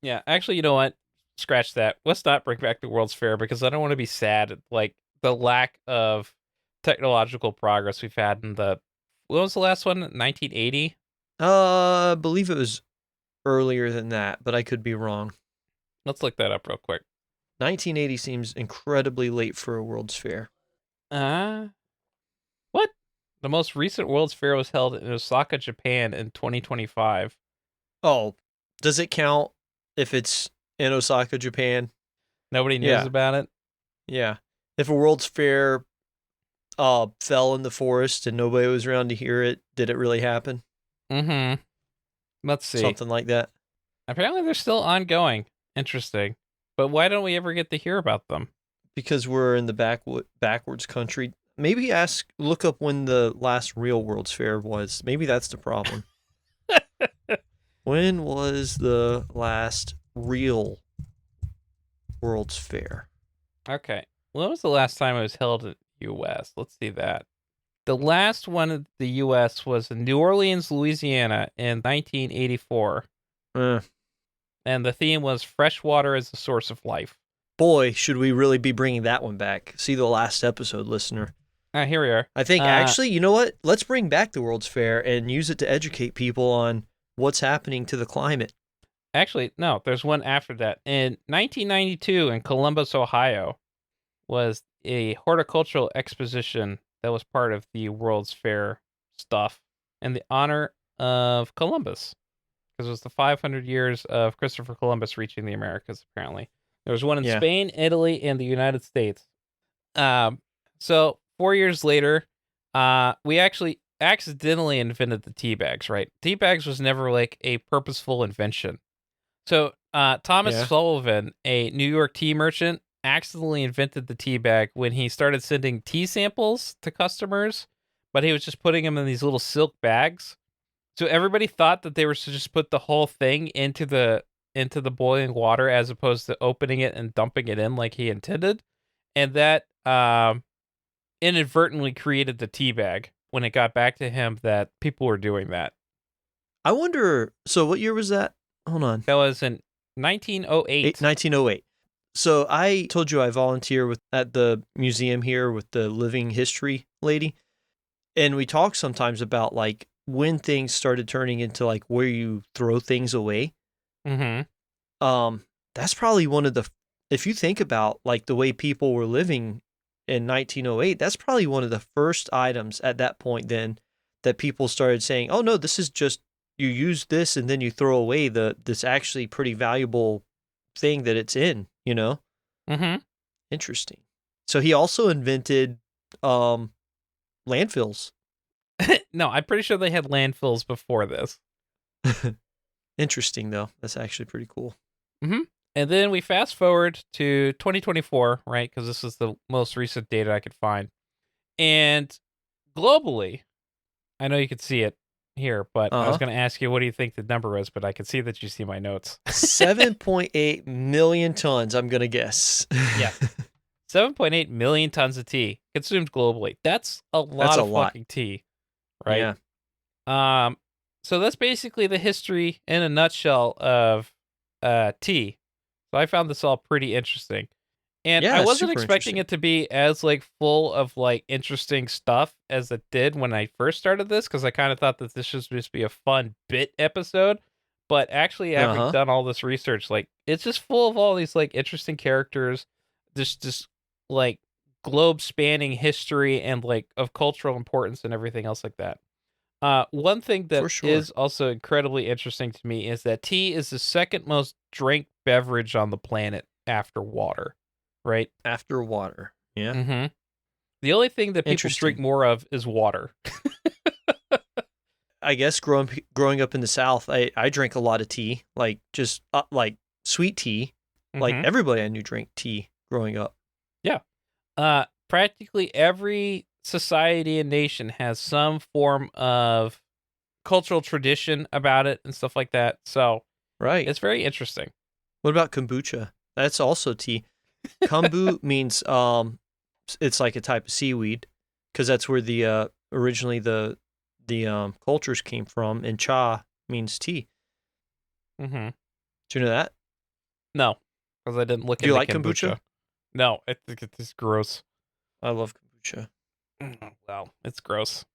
Yeah, actually, you know what? Scratch that. Let's not bring back the World's Fair because I don't want to be sad at like the lack of technological progress we've had in the. What was the last one? 1980? I believe it was earlier than that, but I could be wrong. Let's look that up real quick. 1980 seems incredibly late for a World's Fair. What? The most recent World's Fair was held in Osaka, Japan in 2025. Oh, does it count if it's in Osaka, Japan? Nobody knows Yeah. about it? Yeah. If a World's Fair fell in the forest and nobody was around to hear it, did it really happen? Mm-hmm. Let's see. Something like that. Apparently they're still ongoing. Interesting. But why don't we ever get to hear about them? Because we're in the backwards country. Maybe look up when the last real World's Fair was. Maybe that's the problem. When was the last real World's Fair? Okay. When was the last time it was held in the U.S.? Let's see that. The last one in the U.S. was in New Orleans, Louisiana in 1984. And the theme was fresh water as the source of life. Boy, should we really be bringing that one back. See the last episode, listener. Here we are. I think, actually, you know what? Let's bring back the World's Fair and use it to educate people on what's happening to the climate. Actually, no, there's one after that. In 1992 in Columbus, Ohio, was a horticultural exposition that was part of the World's Fair stuff in the honor of Columbus. Because it was the 500 years of Christopher Columbus reaching the Americas, apparently. There was one in Spain, Italy, and the United States. So 4 years later, we actually accidentally invented the tea bags, right? Tea bags was never like a purposeful invention. So Thomas Sullivan, a New York tea merchant, accidentally invented the tea bag when he started sending tea samples to customers, but he was just putting them in these little silk bags. So everybody thought that they were to just put the whole thing into the boiling water as opposed to opening it and dumping it in like he intended. And that inadvertently created the tea bag when it got back to him that people were doing that. I wonder, so what year was that? Hold on. That was in 1908. 1908. So I told you I volunteer at the museum here with the living history lady. And we talk sometimes about like when things started turning into like where you throw things away. Mm-hmm. that's probably one of the, if you think about like the way people were living in 1908, that's probably one of the first items at that point then that people started saying, oh no, this is just, you use this and then you throw away this actually pretty valuable thing that it's in, you know? Mm-hmm. Interesting. So he also invented landfills. No, I'm pretty sure they had landfills before this. Interesting, though. That's actually pretty cool. Mm-hmm. And then we fast forward to 2024, right? Because this is the most recent data I could find. And globally, I know you could see it here, but I was going to ask you, what do you think the number is? But I can see that you see my notes. 7.8 million tons, I'm going to guess. Yeah. 7.8 million tons of tea consumed globally. That's a lot of fucking tea, right? Yeah. So that's basically the history in a nutshell of tea. So I found this all pretty interesting. And Yeah, I wasn't super expecting it to be as like full of like interesting stuff as it did when I first started this, because I kind of thought that this should just be a fun bit episode. But actually, having done all this research, like it's just full of all these like interesting characters, just like globe spanning history and like of cultural importance and everything else like that. One thing that is also incredibly interesting to me is that tea is the second most drank beverage on the planet after water, right? After water. Yeah. Mm-hmm. The only thing that people drink more of is water. I guess growing up in the South, I drank a lot of tea, like just like sweet tea. Like everybody I knew drank tea growing up. Yeah. Practically every society and nation has some form of cultural tradition about it and stuff like that. So it's very interesting. What about kombucha? That's also tea. Kombu means it's like a type of seaweed, because that's where the originally the cultures came from, and cha means tea. Mm-hmm. Do you know that? No, because I didn't look into kombucha. Do you like kombucha? No, I think it's gross. I love kombucha. Well, it's gross.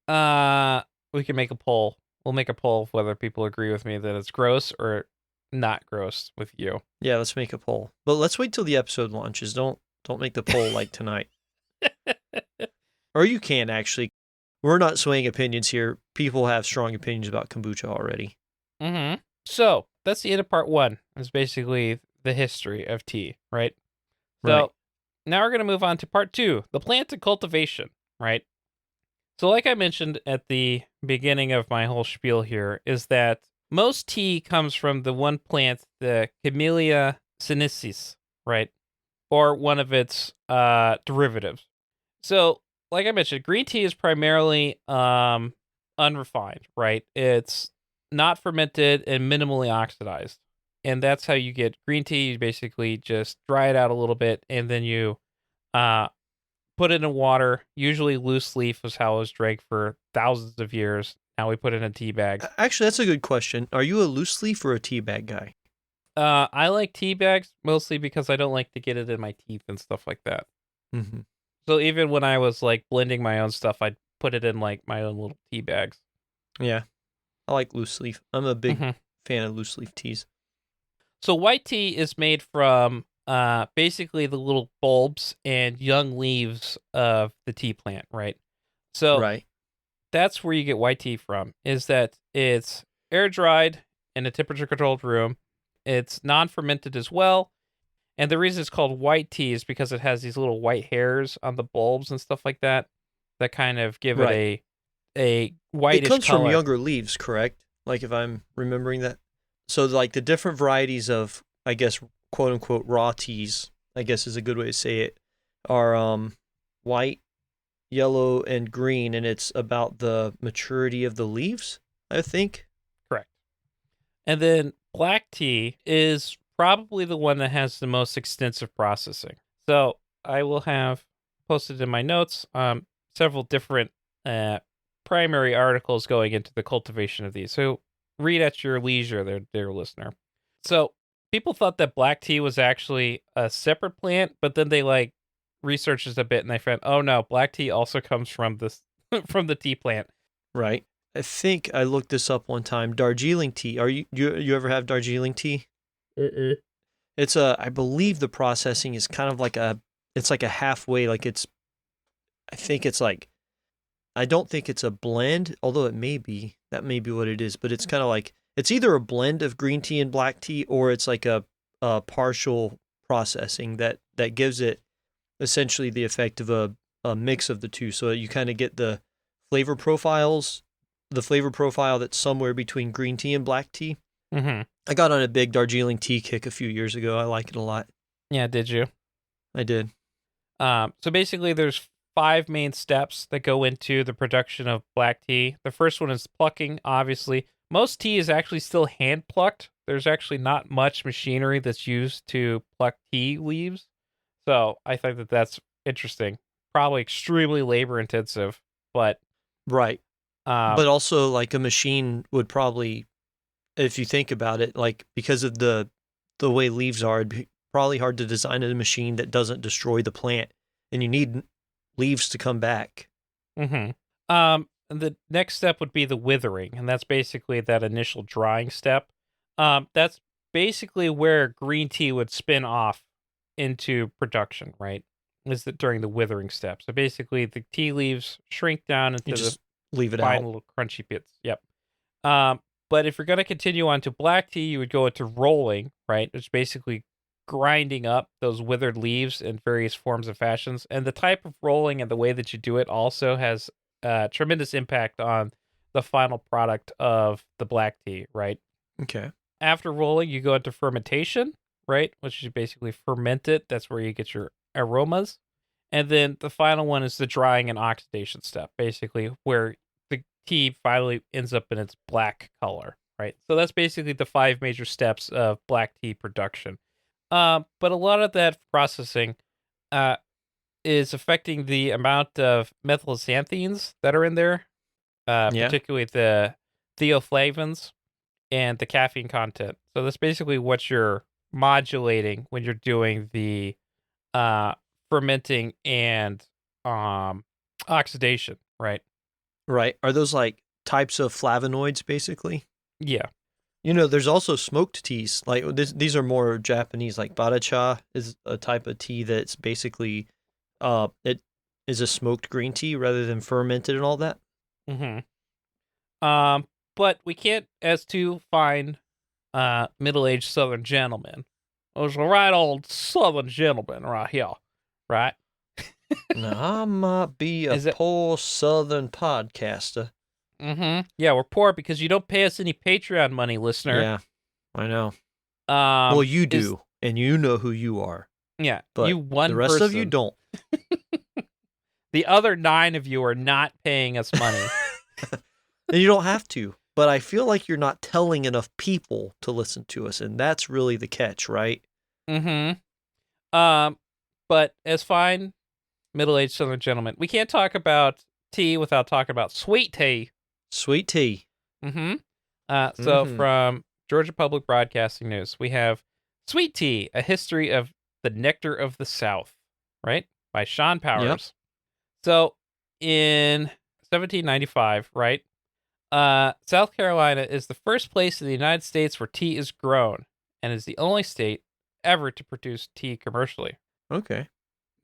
We can make a poll. We'll make a poll of whether people agree with me that it's gross or not gross with you. Yeah, let's make a poll. But let's wait till the episode launches. Don't make the poll like tonight. Or you can actually. We're not swaying opinions here. People have strong opinions about kombucha already. Mm-hmm. So that's the end of part one. It's basically the history of tea, right? So now we're going to move on to part two, the plant and cultivation, right? So like I mentioned at the beginning of my whole spiel here, is that most tea comes from the one plant, the Camellia sinensis, right? Or one of its derivatives. So like I mentioned, green tea is primarily unrefined, right? It's not fermented and minimally oxidized. And that's how you get green tea. You basically just dry it out a little bit, and then you put it in water. Usually loose leaf is how it was drank for thousands of years. Now we put it in a tea bag. Actually, that's a good question. Are you a loose leaf or a tea bag guy? I like tea bags mostly because I don't like to get it in my teeth and stuff like that. Mm-hmm. So even when I was like blending my own stuff, I'd put it in like my own little tea bags. Yeah, I like loose leaf. I'm a big fan of loose leaf teas. So white tea is made from basically the little bulbs and young leaves of the tea plant, right? So that's where you get white tea from, is that it's air dried in a temperature controlled room. It's non-fermented as well. And the reason it's called white tea is because it has these little white hairs on the bulbs and stuff like that that kind of give it a whitish color. It comes from younger leaves, correct? Like if I'm remembering that. So like the different varieties of, I guess, quote unquote raw teas, I guess is a good way to say it, are white, yellow, and green, and it's about the maturity of the leaves, I think. Correct. And then black tea is probably the one that has the most extensive processing. So I will have posted in my notes several different primary articles going into the cultivation of these. So read at your leisure there, dear listener. So people thought that black tea was actually a separate plant, but then they like researched it a bit and they found, oh no, black tea also comes from this from the tea plant. Right. I think I looked this up one time. Darjeeling tea. Are you ever have Darjeeling tea? It's I believe the processing is kind of like it's like a halfway, like I think it's like, I don't think it's a blend, although that may be what it is, but it's kind of like, it's either a blend of green tea and black tea, or it's like a partial processing that gives it essentially the effect of a mix of the two. So you kind of get the flavor profile that's somewhere between green tea and black tea. Mm-hmm. I got on a big Darjeeling tea kick a few years ago. I like it a lot. Yeah, did you? I did. So basically, there's 5 main steps that go into the production of black tea. The first one is plucking, obviously. Most tea is actually still hand plucked. There's actually not much machinery that's used to pluck tea leaves. So I think that that's interesting. Probably extremely labor intensive, but right. But also, like, a machine would probably, if you think about it, like, because of the way leaves are, it'd be probably hard to design a machine that doesn't destroy the plant, and you need leaves to come back. Mm-hmm. The next step would be the withering, and that's basically that initial drying step. That's basically where green tea would spin off into production, right? Is that during the withering step? So basically, the tea leaves shrink down into the leave it fine out. little crunchy bits. Yep. But if you're going to continue on to black tea, you would go into rolling, right? It's basically grinding up those withered leaves in various forms and fashions. And the type of rolling and the way that you do it also has tremendous impact on the final product of the black tea, right? Okay. After rolling, you go into fermentation, right? Which is basically ferment it. That's where you get your aromas. And then the final one is the drying and oxidation step, basically where the tea finally ends up in its black color, right? So that's basically the 5 major steps of black tea production. But a lot of that processing is affecting the amount of methylxanthines that are in there, particularly the theoflavins and the caffeine content. So that's basically what you're modulating when you're doing the fermenting and oxidation, right? Right. Are those like types of flavonoids, basically? Yeah. You know, there's also smoked teas. Like these are more Japanese. Like baracha is a type of tea that's basically, it is a smoked green tea rather than fermented and all that. Mm-hmm. But we can't, as 2 fine, middle-aged Southern gentlemen. Those are right old Southern gentlemen right here, right? Now, I might be a poor Southern podcaster. Mm-hmm. Yeah, we're poor because you don't pay us any Patreon money, listener. Yeah, I know. Well, you do, and you know who you are. Yeah, but you one the rest person. of you don't. The other 9 of you are not paying us money. And you don't have to, but I feel like you're not telling enough people to listen to us, and that's really the catch, right? Mm-hmm. But as fine middle-aged Southern gentlemen, we can't talk about tea without talking about sweet tea. Sweet tea. Mm-hmm. So from Georgia Public Broadcasting News, we have Sweet Tea, A History of the Nectar of the South, right? By Sean Powers. Yep. So in 1795, right? South Carolina is the first place in the United States where tea is grown and is the only state ever to produce tea commercially. Okay.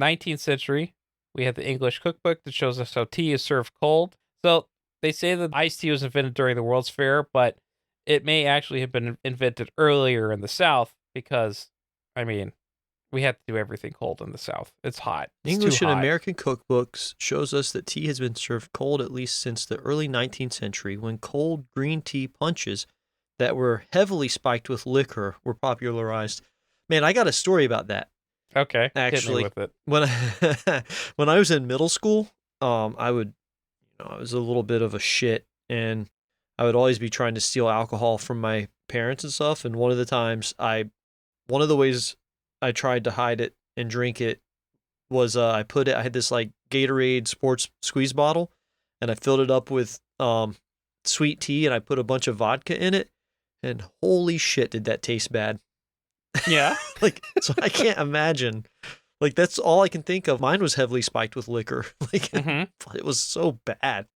19th century, we have the English cookbook that shows us how tea is served cold. So they say that iced tea was invented during the World's Fair, but it may actually have been invented earlier in the South because, I mean, we have to do everything cold in the South. It's hot. It's English too and hot. American cookbooks shows us that tea has been served cold at least since the early 19th century, when cold green tea punches that were heavily spiked with liquor were popularized. Man, I got a story about that. Okay, actually, hit me with it. When I was in middle school, I was a little bit of a shit, and I would always be trying to steal alcohol from my parents and stuff. And one of the ways I tried to hide it and drink it was I had this like Gatorade sports squeeze bottle, and I filled it up with sweet tea, and I put a bunch of vodka in it, and holy shit, did that taste bad. Yeah. So I can't imagine. Like, that's all I can think of. Mine was heavily spiked with liquor. It was so bad.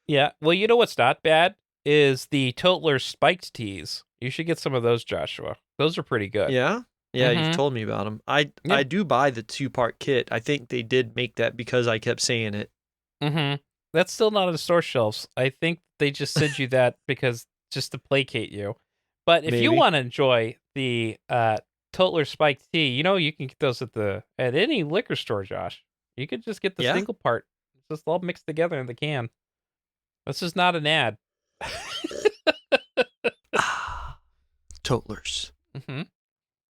Yeah. Well, you know what's not bad is the Totler spiked teas, You should get some of those, Joshua. Those are pretty good. Yeah? Yeah, Mhm. you've told me about them. I Yeah. do buy the 2-part kit. I think they did make that because I kept saying it. Mm-hmm. That's still not on the store shelves. I think they just send you that because just to placate you. But if you Maybe. want to enjoy the Totler spiked tea, you can get those at any liquor store, Josh. You could just get the Yeah? single part. It's just all mixed together in the can. This is not an ad. Totlers. Mm-hmm.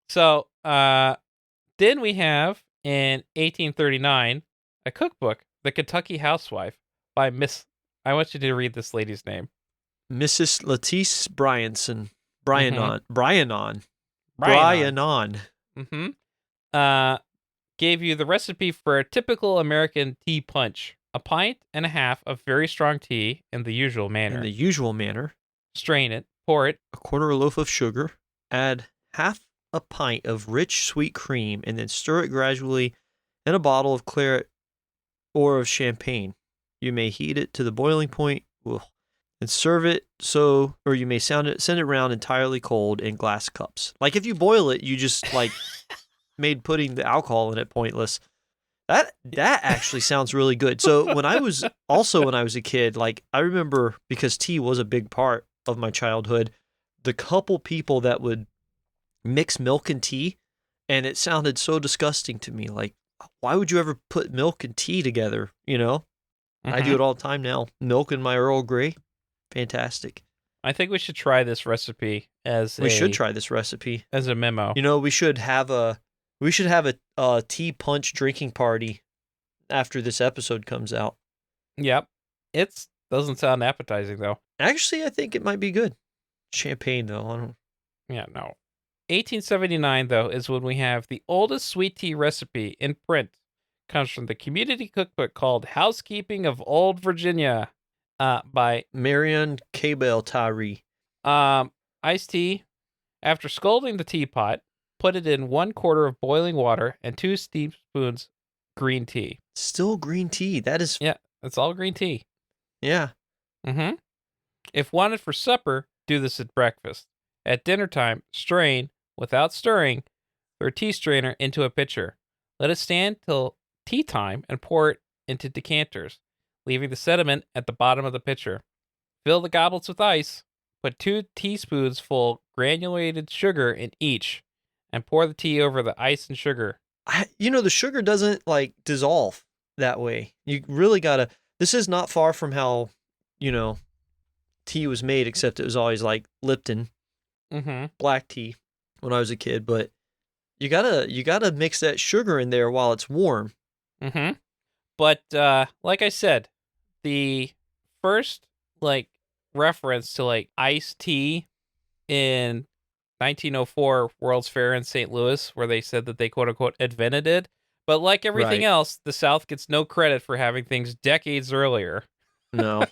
So, then we have in 1839 a cookbook, The Kentucky Housewife, by Miss. I want you to read this lady's name. Mrs. Lettice Bryanson. Mhm. Bryanon. Mm-hmm. Gave you the recipe for a typical American tea punch: a pint and a half of very strong tea in the usual manner. In the usual manner. Strain it, pour it. A quarter loaf of sugar. Add half a pint of rich sweet cream and then stir it gradually in a bottle of claret or of champagne. You may heat it to the boiling point and serve it or you may send it around entirely cold in glass cups. Like if you boil it, you just made putting the alcohol in it pointless. That actually sounds really good. So when I was a kid, I remember, because tea was a big part of my childhood, the couple people that would mix milk and tea, and it sounded so disgusting to me. Like, why would you ever put milk and tea together? I do it all the time now. Milk in my Earl Grey, fantastic. I think we should try this recipe We should try this recipe as a memo. We should have a tea punch drinking party after this episode comes out. Yep. It doesn't sound appetizing though. Actually, I think it might be good. Champagne though, I don't. Yeah, no. 1879 though is when we have the oldest sweet tea recipe in print. Comes from the community cookbook called Housekeeping of Old Virginia, by Marion Cabell Tyree. iced tea. After scalding the teapot, put it in 1/4 of boiling water and 2 teaspoons green tea. Still green tea. That is. Yeah, it's all green tea. Yeah. Mm-hmm. If wanted for supper, do this at breakfast. At dinner time, strain, without stirring, through a tea strainer into a pitcher. Let it stand till tea time and pour it into decanters, leaving the sediment at the bottom of the pitcher. Fill the goblets with ice. Put 2 teaspoons full granulated sugar in each, and pour the tea over the ice and sugar. The sugar doesn't dissolve that way. You really gotta. This is not far from how, tea was made, except it was always Lipton, black tea when I was a kid. But you gotta mix that sugar in there while it's warm. But like I said, the first reference to iced tea in 1904 World's Fair in St. Louis, where they said that they quote unquote invented it. But like everything Right. else, the South gets no credit for having things decades earlier. No.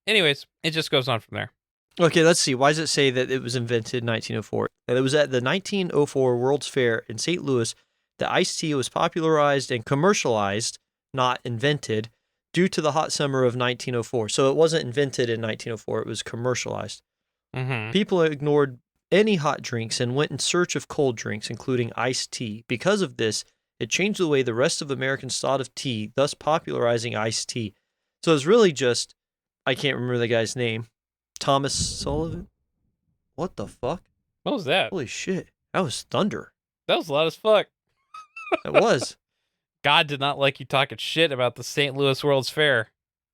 Anyways, it just goes on from there. Okay, let's see. Why does it say that it was invented in 1904? It was at the 1904 World's Fair in St. Louis that iced tea was popularized and commercialized, not invented, due to the hot summer of 1904. So it wasn't invented in 1904, it was commercialized. People ignored any hot drinks and went in search of cold drinks, including iced tea. Because of this, it changed the way the rest of Americans thought of tea, thus popularizing iced tea. So it's really just, I can't remember the guy's name, Thomas Sullivan? What the fuck? What was that? Holy shit. That was thunder. That was loud as fuck. It was. God did not like you talking shit about the St. Louis World's Fair.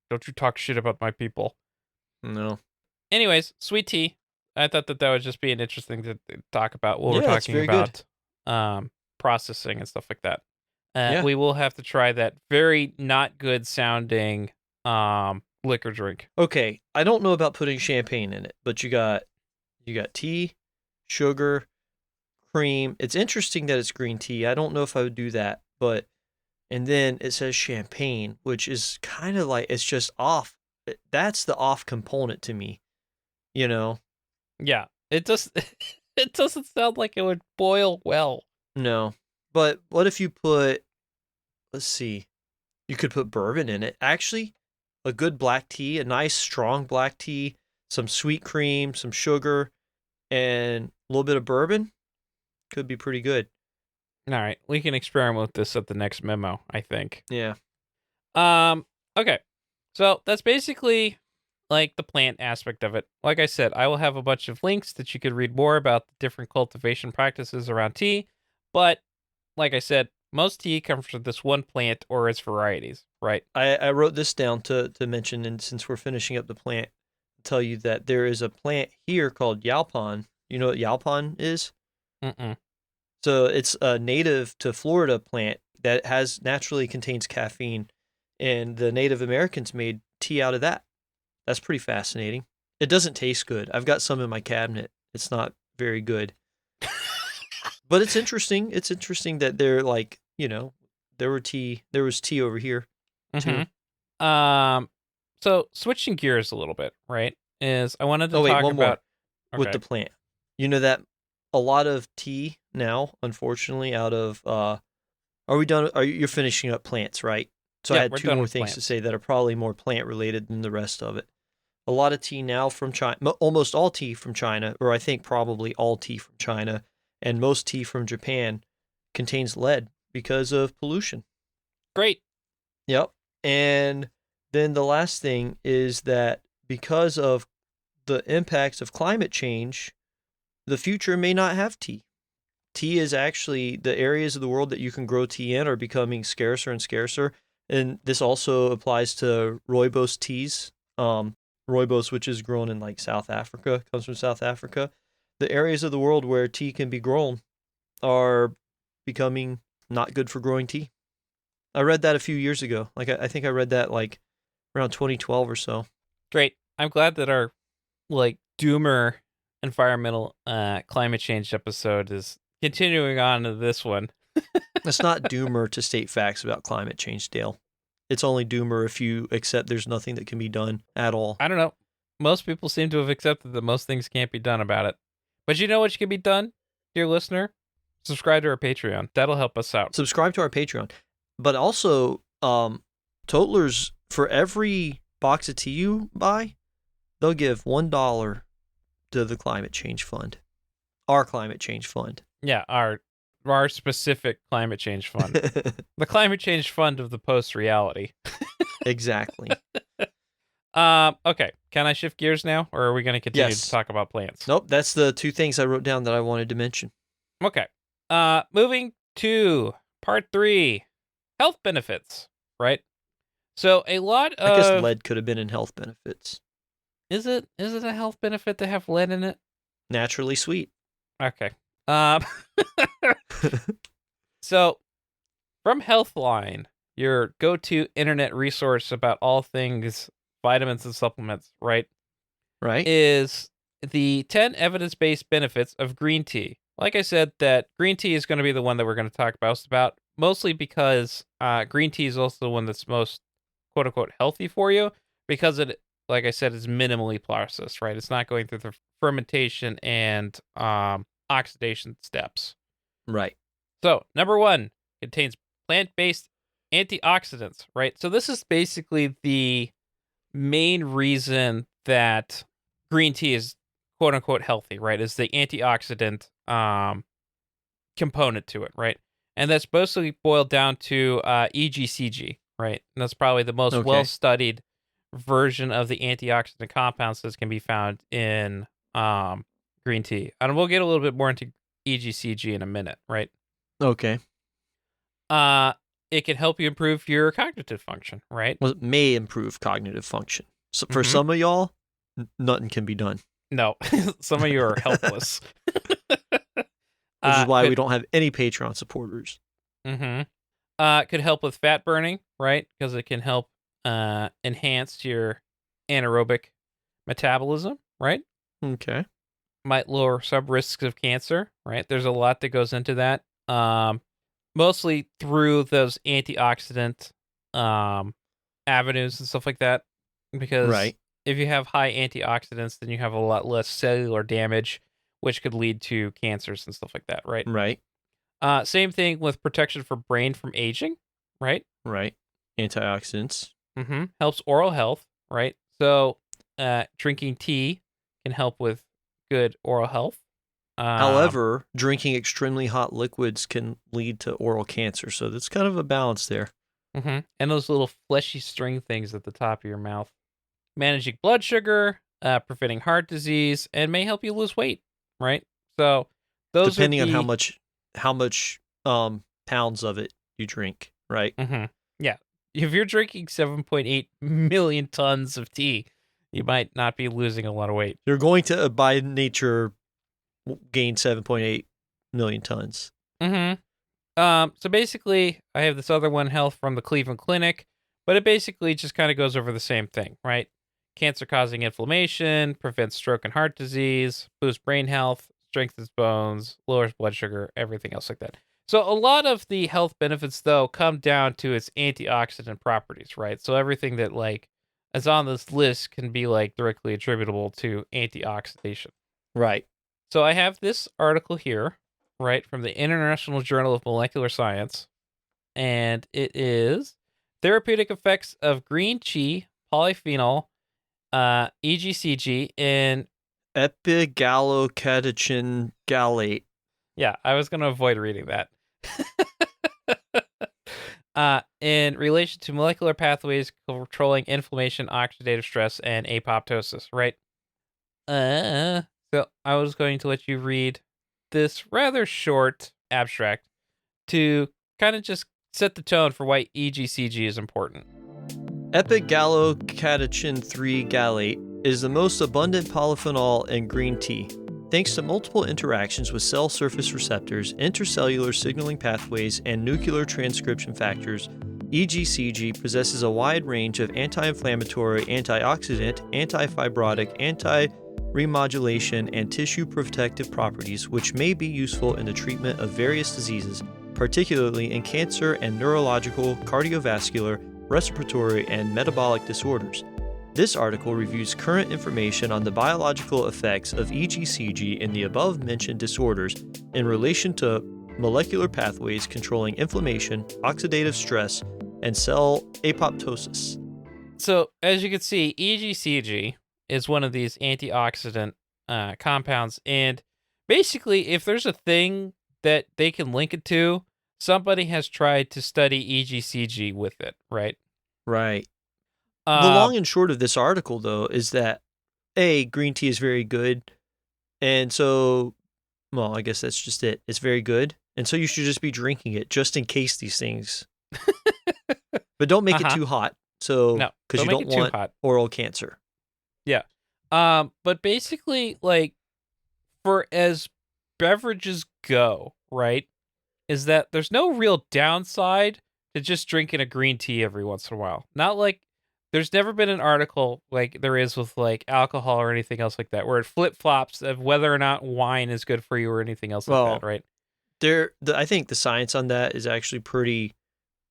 Don't you talk shit about my people. No. Anyways, sweet tea. I thought that would just be an interesting to talk about while we're Yeah, it's talking very about processing and stuff like that. Yeah. We will have to try that very not good sounding liquor drink. Okay, I don't know about putting champagne in it, but you got tea, sugar, cream. It's interesting that it's green tea. I don't know if I would do that, and then it says champagne, which is kind of it's just off. That's the off component to me, Yeah, it doesn't sound like it would boil well. No, but what if you put, let's see, you could put bourbon in it. Actually, a good black tea, a nice strong black tea, some sweet cream, some sugar, and a little bit of bourbon, could be pretty good. All right, we can experiment with this at the next memo, I think. Yeah. Okay. So that's basically like the plant aspect of it. Like I said, I will have a bunch of links that you could read more about the different cultivation practices around tea. But like I said, most tea comes from this one plant or its varieties, right? I wrote this down to mention, and since we're finishing up the plant, tell you that there is a plant here called Yalpan. You know what Yalpan is? Mm-mm. So it's a native to Florida plant that naturally contains caffeine, and the Native Americans made tea out of that. That's pretty fascinating. It doesn't taste good. I've got some in my cabinet. It's not very good. But it's interesting. It's interesting that they're like, there was tea over here too. So switching gears a little bit, right? Is I wanted to talk one more about with the plant. You know that a lot of tea now, unfortunately, out of are we done? You're finishing up plants, right? So Yeah, I had we're two done more with things to plants. say that are probably more plant related than the rest of it. A lot of tea now from China, almost all tea from China, or I think probably all tea from China, and most tea from Japan contains lead because of pollution. Great. Yep. And then the last thing is that because of the impacts of climate change, the future may not have tea. Tea is actually, the areas of the world that you can grow tea in are becoming scarcer and scarcer. And this also applies to rooibos teas. Rooibos, which is grown in like South Africa, comes from South Africa. The areas of the world where tea can be grown are becoming not good for growing tea. I read that a few years ago. Like I think I read that like around 2012 or so. Great. I'm glad that our like doomer environmental climate change episode is continuing on to this one. It's not doomer to state facts about climate change, Dale. It's only doomer if you accept there's nothing that can be done at all. I don't know. Most people seem to have accepted that most things can't be done about it. But you know what can be done, dear listener? Subscribe to our Patreon. That'll help us out. Subscribe to our Patreon. But also, Totlers, for every box of tea you buy, they'll give $1 to the climate change fund. Our climate change fund. Yeah, our specific climate change fund. The climate change fund of the post-reality. Exactly. Okay. Can I shift gears now, or are we going to continue Yes. to talk about plants? Nope, that's the two things I wrote down that I wanted to mention. Okay. Moving to part 3, health benefits, right? So a lot of... I guess lead could have been in health benefits. Is it a health benefit to have lead in it? Naturally sweet. Okay. So from Healthline, your go-to internet resource about all things vitamins and supplements, right? Right? Is the 10 evidence-based benefits of green tea. Like I said, that green tea is going to be the one that we're going to talk about, mostly because green tea is also the one that's most quote-unquote healthy for you, because it, like I said, is minimally processed, right? It's not going through the fermentation and oxidation steps. Right. So, number 1, contains plant-based antioxidants, right? So this is basically the main reason that green tea is quote-unquote healthy, right? Is the antioxidant component to it, right? And that's mostly boiled down to EGCG, right? And that's probably the most well-studied version of the antioxidant compounds that can be found in green tea. And we'll get a little bit more into EGCG in a minute, right? Okay. It can help you improve your cognitive function, right? Well, it may improve cognitive function. So for some of y'all, nothing can be done. No, some of you are helpless. Which is why we don't have any Patreon supporters. Could help with fat burning, right? Because it can help enhance your anaerobic metabolism, right? Okay. Might lower some risks of cancer, right? There's a lot that goes into that. Mostly through those antioxidant avenues and stuff like that. Because if you have high antioxidants, then you have a lot less cellular damage, which could lead to cancers and stuff like that, right? Right. Same thing with protection for brain from aging, right? Right. Antioxidants. Helps oral health, right? So drinking tea can help with good oral health, However, drinking extremely hot liquids can lead to oral cancer, so that's kind of a balance there. And those little fleshy string things at the top of your mouth. Managing blood sugar, preventing heart disease, and may help you lose weight, right? So those depending are on how much pounds of it you drink, right? Yeah. If you're drinking 7.8 million tons of tea, you might not be losing a lot of weight. You're going to, by nature, gain 7.8 million tons. So basically, I have this other one, Health, from the Cleveland Clinic, but it basically just kind of goes over the same thing, right? Cancer-causing inflammation, prevents stroke and heart disease, boosts brain health, strengthens bones, lowers blood sugar, everything else like that. So a lot of the health benefits, though, come down to its antioxidant properties, right? So everything that, like, is on this list can be, like, directly attributable to antioxidation. Right. So I have this article here, right, from the International Journal of Molecular Science, and it is Therapeutic Effects of Green Tea, Polyphenol, EGCG, and epigallocatechin gallate. Yeah, I was going to avoid reading that. In relation to molecular pathways controlling inflammation, oxidative stress, and apoptosis, right? So I was going to let you read this rather short abstract to kind of just set the tone for why EGCG is important. Epigallocatechin 3 gallate is the most abundant polyphenol in green tea. Thanks to multiple interactions with cell surface receptors, intercellular signaling pathways, and nuclear transcription factors, EGCG possesses a wide range of anti-inflammatory, antioxidant, anti-fibrotic, anti-remodulation, and tissue protective properties which may be useful in the treatment of various diseases, particularly in cancer and neurological, cardiovascular, respiratory, and metabolic disorders. This article reviews current information on the biological effects of EGCG in the above-mentioned disorders in relation to molecular pathways controlling inflammation, oxidative stress, and cell apoptosis. So, as you can see, EGCG is one of these antioxidant compounds, and basically, if there's a thing that they can link it to, somebody has tried to study EGCG with it, right? Right. The long and short of this article, though, is that, A, green tea is very good, and so, well, I guess that's just it. It's very good, and so you should just be drinking it just in case these things. But don't make it too hot, so because you don't want oral cancer. Yeah. But basically, like, for as beverages go, right, is that there's no real downside to just drinking a green tea every once in a while. Not like there's never been an article like there is with like alcohol or anything else like that, where it flip-flops of whether or not wine is good for you or anything else like that, right? I think the science on that is actually pretty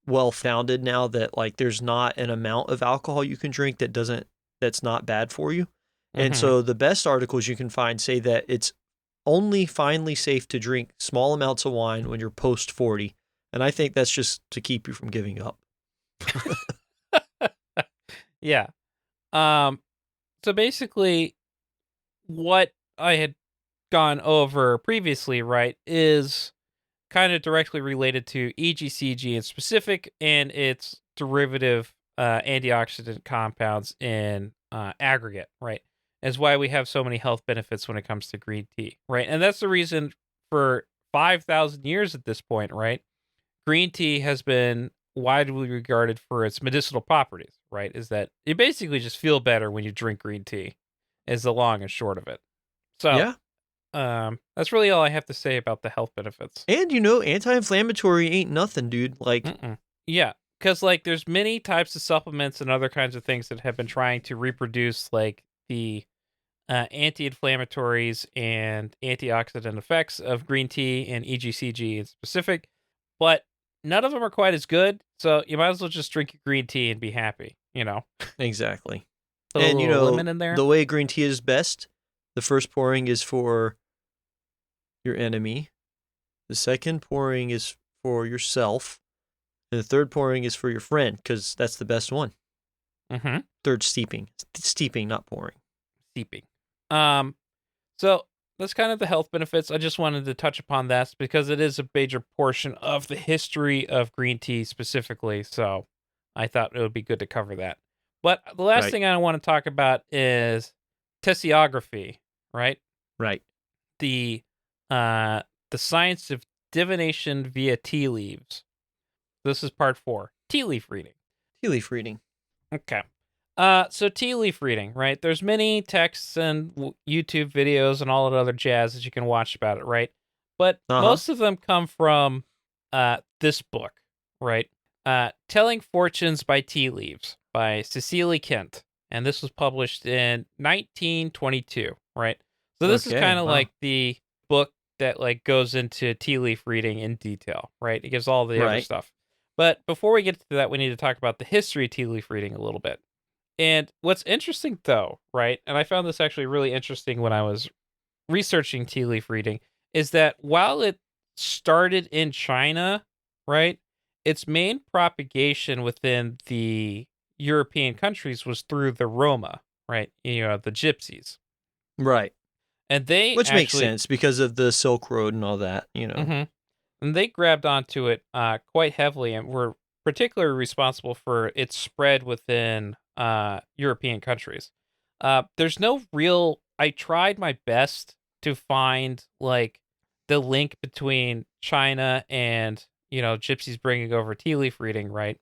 well founded now, that like there's not an amount of alcohol you can drink that's not bad for you. And so the best articles you can find say that it's only finally safe to drink small amounts of wine when you're post 40. And I think that's just to keep you from giving up. Yeah. So basically what I had gone over previously, right, is kind of directly related to EGCG in specific and its derivative antioxidant compounds in aggregate, right? Is why we have so many health benefits when it comes to green tea, right? And that's the reason for 5,000 years at this point, right? Green tea has been widely regarded for its medicinal properties, right? Is that you basically just feel better when you drink green tea, is the long and short of it. So, that's really all I have to say about the health benefits. And anti-inflammatory ain't nothing, dude. Like, yeah, because like there's many types of supplements and other kinds of things that have been trying to reproduce like the anti-inflammatories and antioxidant effects of green tea and EGCG in specific, but none of them are quite as good. So you might as well just drink your green tea and be happy, Exactly. Put a little lemon in there. The way green tea is best, the first pouring is for your enemy. The second pouring is for yourself. And the third pouring is for your friend, because that's the best one. Third, steeping. Steeping, not pouring. Steeping. So that's kind of the health benefits. I just wanted to touch upon that because it is a major portion of the history of green tea specifically. So I thought it would be good to cover that. But the last Right. thing I want to talk about is tessiography, right? Right. The science of divination via tea leaves. This is part 4. Tea leaf reading. Tea leaf reading. Okay. So tea leaf reading, right? There's many texts and YouTube videos and all that other jazz that you can watch about it, right? But most of them come from this book, right? Telling Fortunes by Tea Leaves by Cecily Kent. And this was published in 1922, right? So this is Okay, kind of wow. like the book that like goes into tea leaf reading in detail, right? It gives all the other Right. stuff. But before we get to that, we need to talk about the history of tea leaf reading a little bit. And what's interesting, though, right, and I found this actually really interesting when I was researching tea leaf reading, is that while it started in China, right, its main propagation within the European countries was through the Roma, right, the gypsies. Right. And they Which makes actually- sense because of the Silk Road and all that, Mhm. And they grabbed onto it quite heavily and were particularly responsible for its spread within European countries. There's no real. I tried my best to find like the link between China and gypsies bringing over tea leaf reading, right?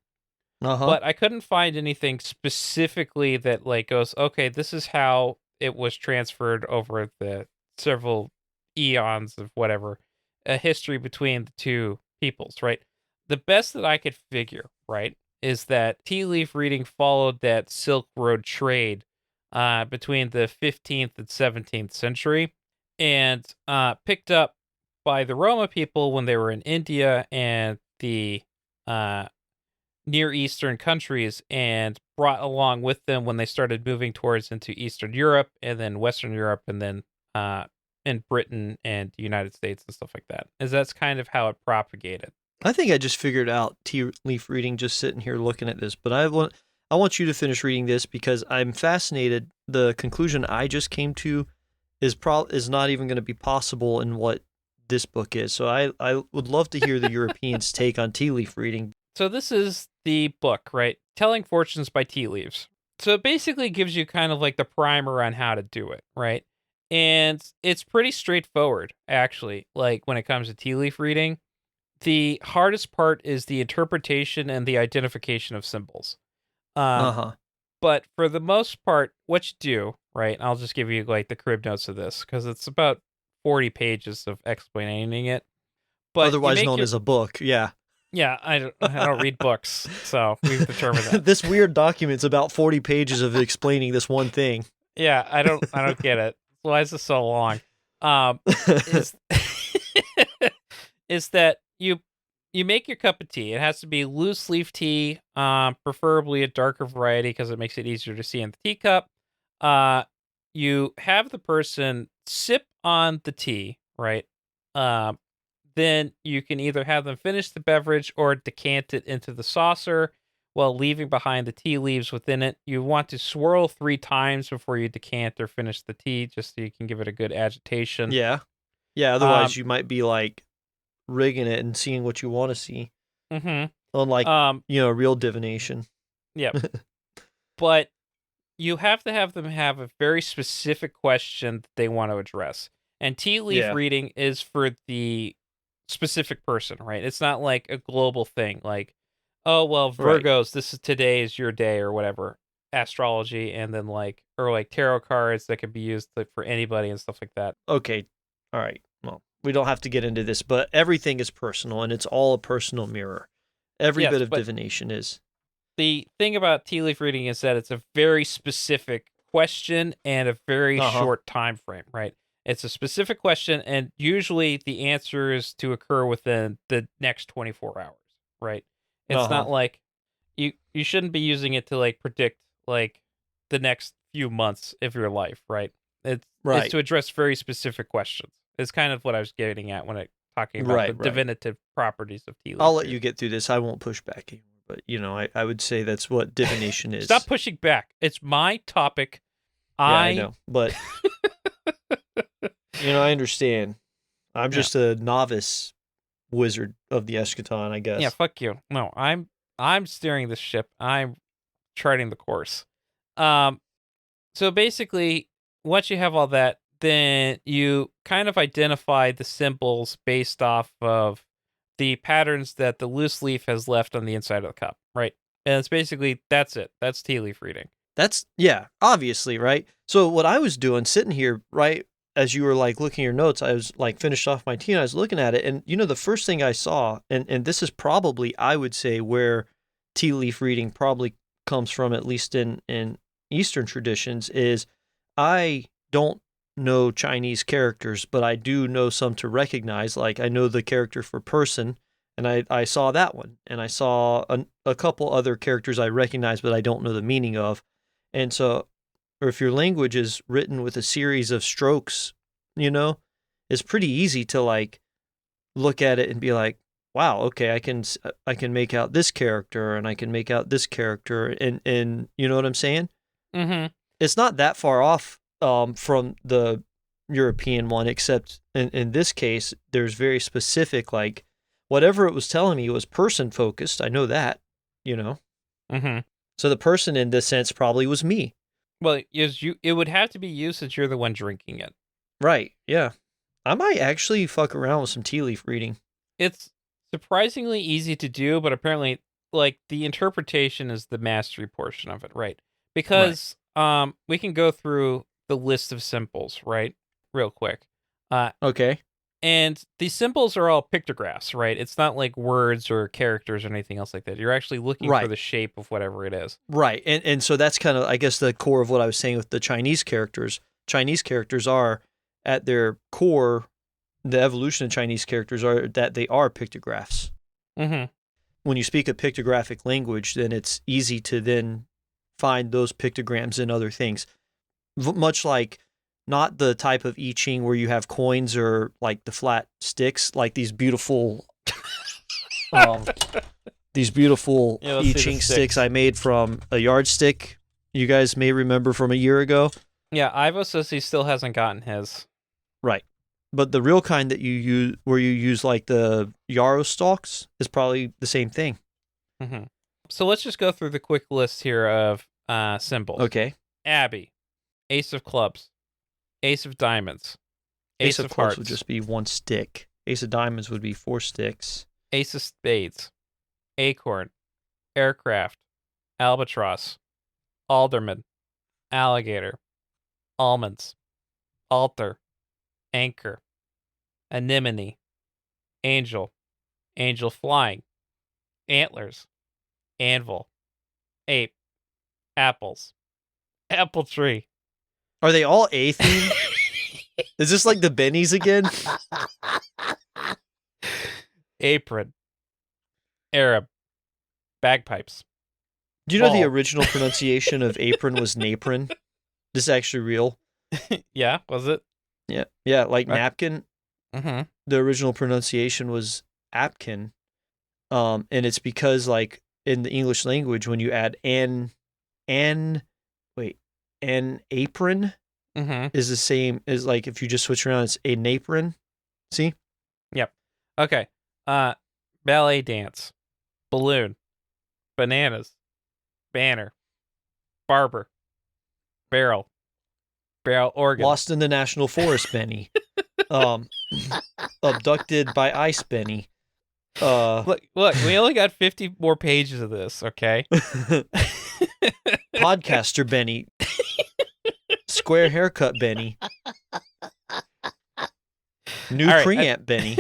But I couldn't find anything specifically that like goes, okay, this is how it was transferred over the several eons of whatever, a history between the two peoples, right? The best that I could figure, right, is that tea leaf reading followed that Silk Road trade between the 15th and 17th century and picked up by the Roma people when they were in India and the Near Eastern countries and brought along with them when they started moving towards into Eastern Europe and then Western Europe and then in Britain and the United States and stuff like that. That's kind of how it propagated. I think I just figured out tea leaf reading just sitting here looking at this, but I want you to finish reading this because I'm fascinated. The conclusion I just came to is not even going to be possible in what this book is. So I would love to hear the Europeans' take on tea leaf reading. So this is the book, right? Telling Fortunes by Tea Leaves. So it basically gives you kind of like the primer on how to do it, right? And it's pretty straightforward, actually, like when it comes to tea leaf reading. The hardest part is the interpretation and the identification of symbols. But for the most part, what you do, right? I'll just give you like the crib notes of this because it's about 40 pages of explaining it. But otherwise known as a book, yeah. Yeah, I don't read books, so we've determined that. This weird document's about 40 pages of explaining this one thing. Yeah, I don't get it. Why is this so long? Is that you make your cup of tea. It has to be loose leaf tea, preferably a darker variety because it makes it easier to see in the teacup. You have the person sip on the tea, right? Then you can either have them finish the beverage or decant it into the saucer while leaving behind the tea leaves within it. You want to swirl 3 times before you decant or finish the tea, just so you can give it a good agitation. Yeah. Yeah, otherwise you might be like rigging it and seeing what you want to see. Mm-hmm. Unlike, real divination. Yeah. But you have to have them have a very specific question that they want to address. And tea leaf reading is for the specific person, right? It's not like a global thing like, oh, well, Virgos, today is your day or whatever, astrology, and then like, or like tarot cards that could be used for anybody and stuff like that. Okay. All right. Well, we don't have to get into this, but everything is personal and it's all a personal mirror. Every bit of divination is. The thing about tea leaf reading is that it's a very specific question and a very short time frame, right? It's a specific question, and usually the answer is to occur within the next 24 hours, right? It's not like you shouldn't be using it to like predict like the next few months of your life, right? It's to address very specific questions. It's kind of what I was getting at when talking about the divinative properties of tea leaf. I'll let you get through this. I won't push back anymore, but I would say that's what divination is. Stop pushing back. It's my topic. I know, but I understand. I'm Yeah. just a novice wizard of the eschaton, I guess. Yeah, fuck you. No, I'm steering this ship. I'm charting the course. So basically, once you have all that, then you kind of identify the symbols based off of the patterns that the loose leaf has left on the inside of the cup, right? And it's basically, that's it. That's tea leaf reading. Yeah, obviously, right? So what I was doing, sitting here, right, as you were like looking at your notes, I was like finished off my tea and I was looking at it. And the first thing I saw, and this is probably, I would say, where tea leaf reading probably comes from, at least in Eastern traditions, is I don't know Chinese characters, but I do know some to recognize. Like I know the character for person, and I saw that one, and I saw a couple other characters I recognize, but I don't know the meaning of. And so, or if your language is written with a series of strokes, it's pretty easy to like look at it and be like, wow, okay, I can make out this character and I can make out this character, and you know what I'm saying? Mm-hmm. It's not that far off from the European one, except in this case, there's very specific, like whatever it was telling me was person focused. I know that, Mm-hmm. So the person in this sense probably was me. Well, it would have to be you since you're the one drinking it. Right, yeah. I might actually fuck around with some tea leaf reading. It's surprisingly easy to do, but apparently, like, the interpretation is the mastery portion of it, right? Because we can go through the list of symbols, right? Real quick. Okay. And these symbols are all pictographs, right? It's not like words or characters or anything else like that. You're actually looking for the shape of whatever it is. Right. And so that's kind of, I guess, the core of what I was saying with the Chinese characters. Chinese characters are, at their core, the evolution of Chinese characters are that they are pictographs. Mm-hmm. When you speak a pictographic language, then it's easy to then find those pictograms in other things. Much like not the type of I Ching where you have coins or like the flat sticks, like these beautiful I Ching sticks I made from a yardstick. You guys may remember from a year ago. Yeah, Ivo says he still hasn't gotten his. Right. But the real kind that you use, where you use like the yarrow stalks, is probably the same thing. Mm-hmm. So let's just go through the quick list here of symbols. Okay. Abbey, Ace of Clubs, Ace of Diamonds, Ace of Hearts Clubs would just be one stick. Ace of Diamonds would be 4 sticks. Ace of Spades, Acorn, Aircraft, Albatross, Alderman, Alligator, Almonds, Altar, Anchor, Anemone, Angel, Angel Flying, Antlers, Anvil, Ape, Apples, Apple Tree. Are they all A themed? Is this like the Bennies again? Apron, Arab, Bagpipes. Do you know the Ball. original pronunciation of apron was napron? This is actually real. Yeah, was it? Yeah. Yeah, like Right. napkin. Mm-hmm. The original pronunciation was apkin. And it's because like in the English language, when you add an apron Mm-hmm. is the same as like if you just switch around, it's an apron. See? Okay. Ballet dance, balloon, bananas, banner, barber, barrel organ. Lost in the National Forest, Benny. Abducted by Ice, Benny. Look, we only got 50 more pages of this, okay? Podcaster Benny. Square haircut Benny. New All right, preamp Benny.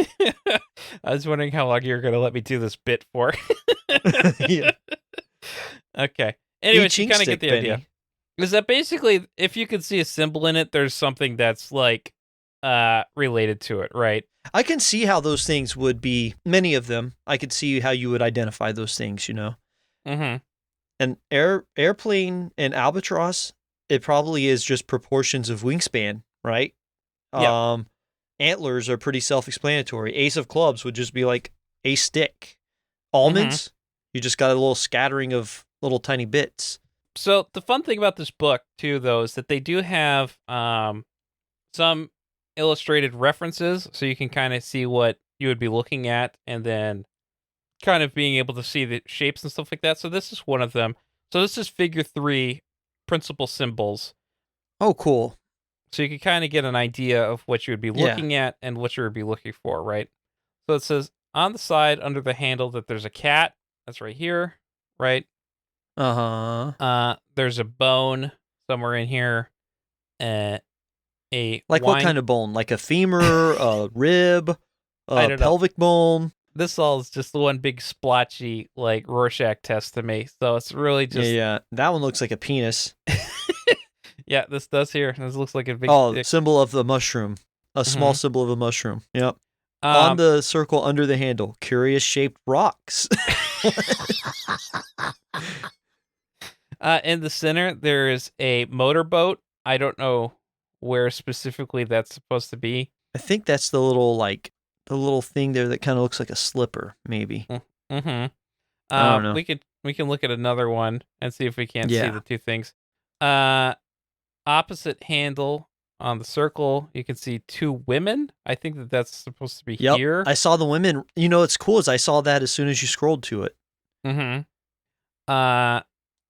I was wondering how long you were going to let me do this bit for. Yeah. Okay. Anyways, you Ching kind of get stick the Benny. idea. Is that basically, if you can see a symbol in it, there's something that's like related to it, right? I can see how those things would be, many of them, I could see how you would identify those things, Mm-hmm. And airplane and albatross, it probably is just proportions of wingspan, right? Yeah. Antlers are pretty self-explanatory. Ace of clubs would just be like a stick. Almonds, you just got a little scattering of little tiny bits. So the fun thing about this book, too, though, is that they do have some illustrated references, so you can kind of see what you would be looking at, and then kind of being able to see the shapes and stuff like that. So this is one of them. So this is figure 3, principal symbols. Oh, cool. So you can kind of get an idea of what you would be looking at and what you would be looking for, right? So it says on the side under the handle that there's a cat. That's right here, right? There's a bone somewhere in here. A like what kind of bone? Like a femur, a rib, a pelvic bone? This all is just the one big splotchy, like, Rorschach test to me. So it's really just... Yeah. That one looks like a penis. Yeah, this does here. This looks like a big dick. Symbol of the mushroom. A small symbol of a mushroom. Yep. On the circle under the handle, curious-shaped rocks. In the center, there is a motorboat. I don't know where specifically that's supposed to be. I think that's the little thing there that kind of looks like a slipper, maybe. Mm-hmm. I don't know. We can look at another one and see if we can't see the two things. Opposite handle on the circle, you can see 2 women. I think that's supposed to be here. I saw the women. You know what's cool is I saw that as soon as you scrolled to it. Mm-hmm.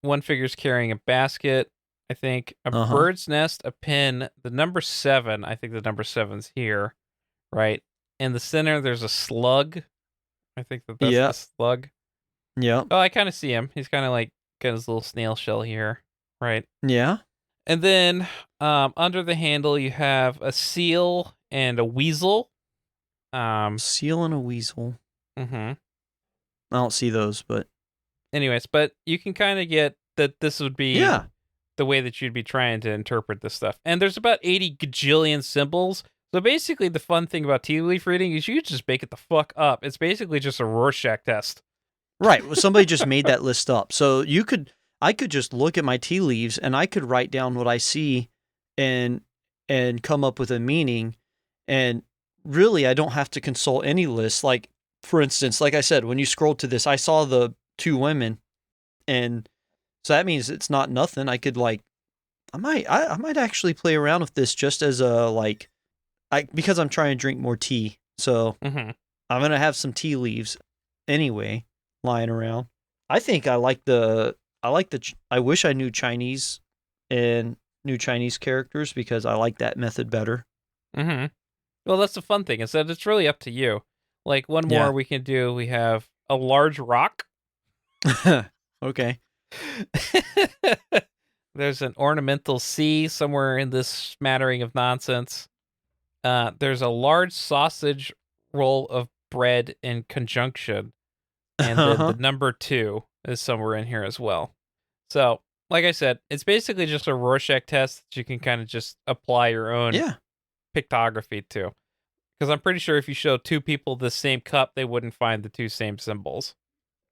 One figure's carrying a basket. I think a bird's nest, a pin, the number 7. I think the number 7's here, right? In the center, there's a slug. I think that's the slug. Yeah. Oh, I kind of see him. He's kind of like got his little snail shell here, right? Yeah. And then under the handle, you have a seal and a weasel. Seal and a weasel. Mm-hmm. I don't see those, but... Anyways, but you can kind of get that this would be the way that you'd be trying to interpret this stuff. And there's about 80 gajillion symbols. So basically, the fun thing about tea leaf reading is you just make it the fuck up. It's basically just a Rorschach test. Right. Well, somebody just made that list up. So I could just look at my tea leaves and I could write down what I see and come up with a meaning. And really, I don't have to consult any list. Like, for instance, like I said, when you scrolled to this, I saw the 2 women, and so that means it's not nothing. I could I might actually play around with this just as a because I'm trying to drink more tea. So I'm gonna have some tea leaves anyway lying around. I think I wish I knew Chinese and knew Chinese characters because I like that method better. Mm-hmm. Well, that's the fun thing is that it's really up to you. Like one more we can do. We have a large rock. Okay. There's an ornamental C somewhere in this smattering of nonsense. There's a large sausage roll of bread in conjunction. And then the number 2 is somewhere in here as well. So, like I said, it's basically just a Rorschach test that you can kind of just apply your own pictography to. Because I'm pretty sure if you show 2 people the same cup, they wouldn't find the 2 same symbols.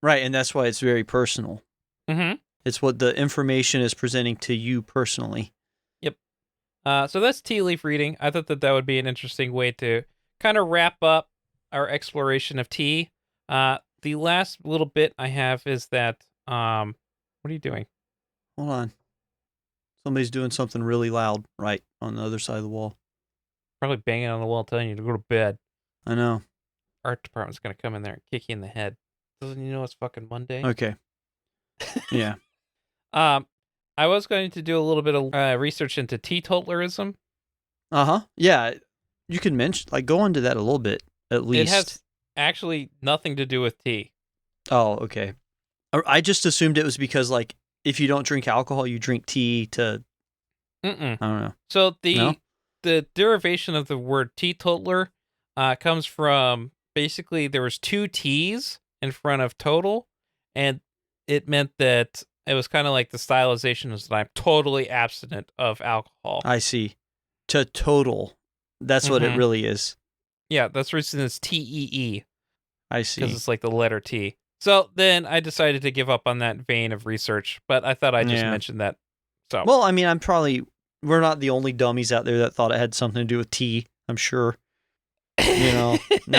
Right, and that's why it's very personal. Mm-hmm. It's what the information is presenting to you personally. Yep. So that's tea leaf reading. I thought that would be an interesting way to kind of wrap up our exploration of tea. The last little bit I have is that, what are you doing? Hold on. Somebody's doing something really loud right on the other side of the wall. Probably banging on the wall telling you to go to bed. I know. Art department's going to come in there and kick you in the head. Doesn't you know it's fucking Monday? Okay. Yeah. I was going to do a little bit of research into teetotalerism. Yeah. You can go into that a little bit, at least. It has actually nothing to do with tea. Oh, okay. I just assumed it was because, if you don't drink alcohol, you drink tea to... Mm-mm. I don't know. So the derivation of the word teetotaler comes from, basically, there was 2 T's in front of total, and it meant that it was kind of like the stylization is that I'm totally abstinent of alcohol. I see. To total. That's what it really is. Yeah, that's the reason it's TEE. I see. Because it's like the letter T. So then I decided to give up on that vein of research, but I thought I'd just mention that. So. Well, I mean, we're not the only dummies out there that thought it had something to do with tea, I'm sure. Now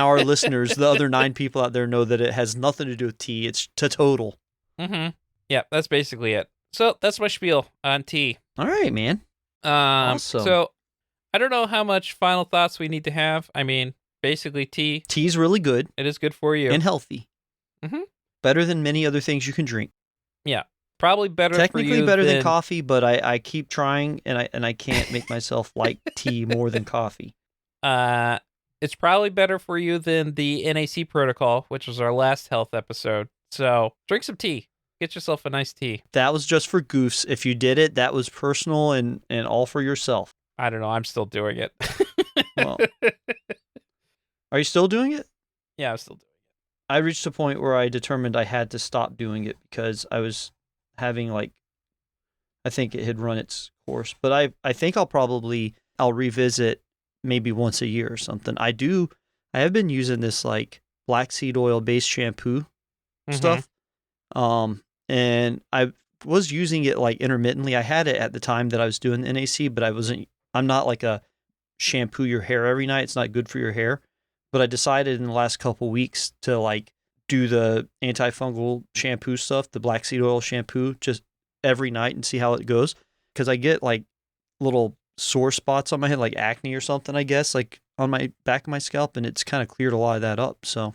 our listeners, the other 9 people out there know that it has nothing to do with tea. It's to total. Mm-hmm. Yeah, that's basically it. So that's my spiel on tea. All right, man. Awesome. So I don't know how much final thoughts we need to have. I mean, basically tea. Tea's really good It is good for you. and healthy. Mhm. Better than many other things you can drink. Yeah. Probably better Technically for you better than coffee, but I keep trying, and I can't make myself like tea more than coffee. It's probably better for you than the NAC protocol, which was our last health episode. So drink some tea. Get yourself a nice tea. That was just for goofs. If you did it, that was personal and all for yourself. I don't know. I'm still doing it. Well, are you still doing it? Yeah, I'm still doing I reached a point where I determined I had to stop doing it because I was having I think it had run its course. But I think I'll revisit maybe once a year or something. I have been using this black seed oil based shampoo it. stuff. And I was using it intermittently. I had it at the time that I was doing the NAC, but I'm not like a shampoo your hair every night. It's not good for your hair. But I decided in the last couple weeks to do the antifungal shampoo stuff, the black seed oil shampoo, just every night and see how it goes. Because I get little sore spots on my head, like acne or something, I guess, on my back of my scalp, and it's kind of cleared a lot of that up. So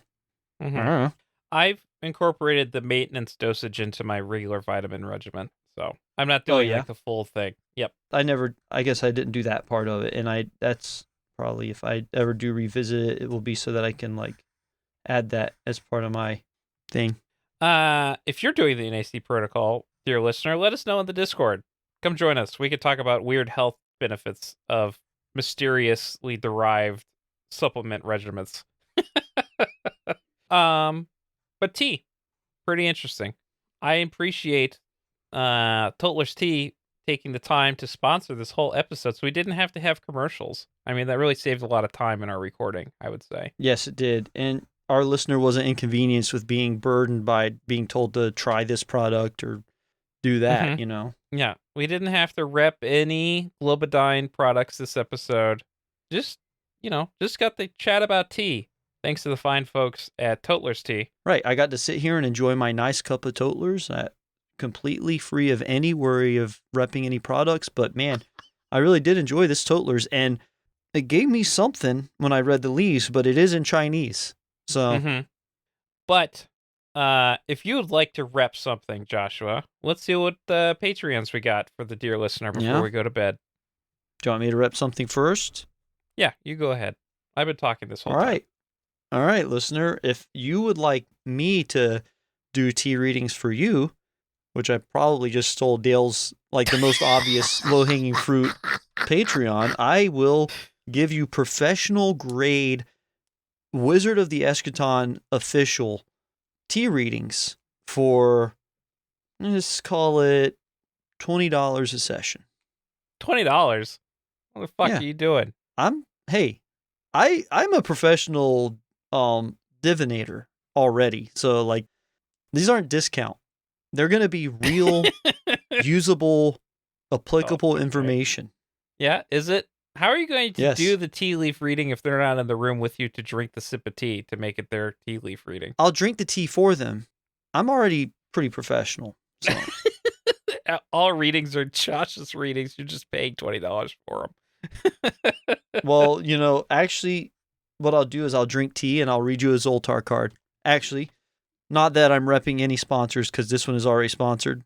I don't know. I've incorporated the maintenance dosage into my regular vitamin regimen. So I'm not doing the full thing. Yep. I guess I didn't do that part of it. And that's probably, if I ever do revisit it, it will be so that I can add that as part of my thing. If you're doing the NAC protocol, dear listener, let us know in the Discord. Come join us. We could talk about weird health benefits of mysteriously derived supplement regimens. But tea, pretty interesting. I appreciate Totler's Tea taking the time to sponsor this whole episode, so we didn't have to have commercials. I mean, that really saved a lot of time in our recording, I would say. Yes, it did. And our listener wasn't inconvenienced with being burdened by being told to try this product or do that, Yeah, we didn't have to rep any Globodyne products this episode. Just got to chat about tea. Thanks to the fine folks at Totler's Tea. Right. I got to sit here and enjoy my nice cup of Totlers, completely free of any worry of repping any products. But man, I really did enjoy this Totlers, and it gave me something when I read the leaves, but it is in Chinese. So, But if you would like to rep something, Joshua, let's see what Patreons we got for the dear listener before we go to bed. Do you want me to rep something first? Yeah, you go ahead. I've been talking this whole time. All right, listener. If you would like me to do tea readings for you, which I probably just stole Dale's the most obvious low-hanging fruit Patreon, I will give you professional grade Wizard of the Eschaton official tea readings for, let's call it $20 a session. $20? What the fuck are you doing? I'm a professional divinator already. So these aren't discount. They're going to be real usable, applicable information. Yeah, is it? How are you going to Yes. do the tea leaf reading if they're not in the room with you to drink the sip of tea to make it their tea leaf reading? I'll drink the tea for them. I'm already pretty professional. So. All readings are Josh's readings. You're just paying $20 for them. Well, actually, what I'll do is I'll drink tea and I'll read you a Zoltar card. Actually, not that I'm repping any sponsors because this one is already sponsored.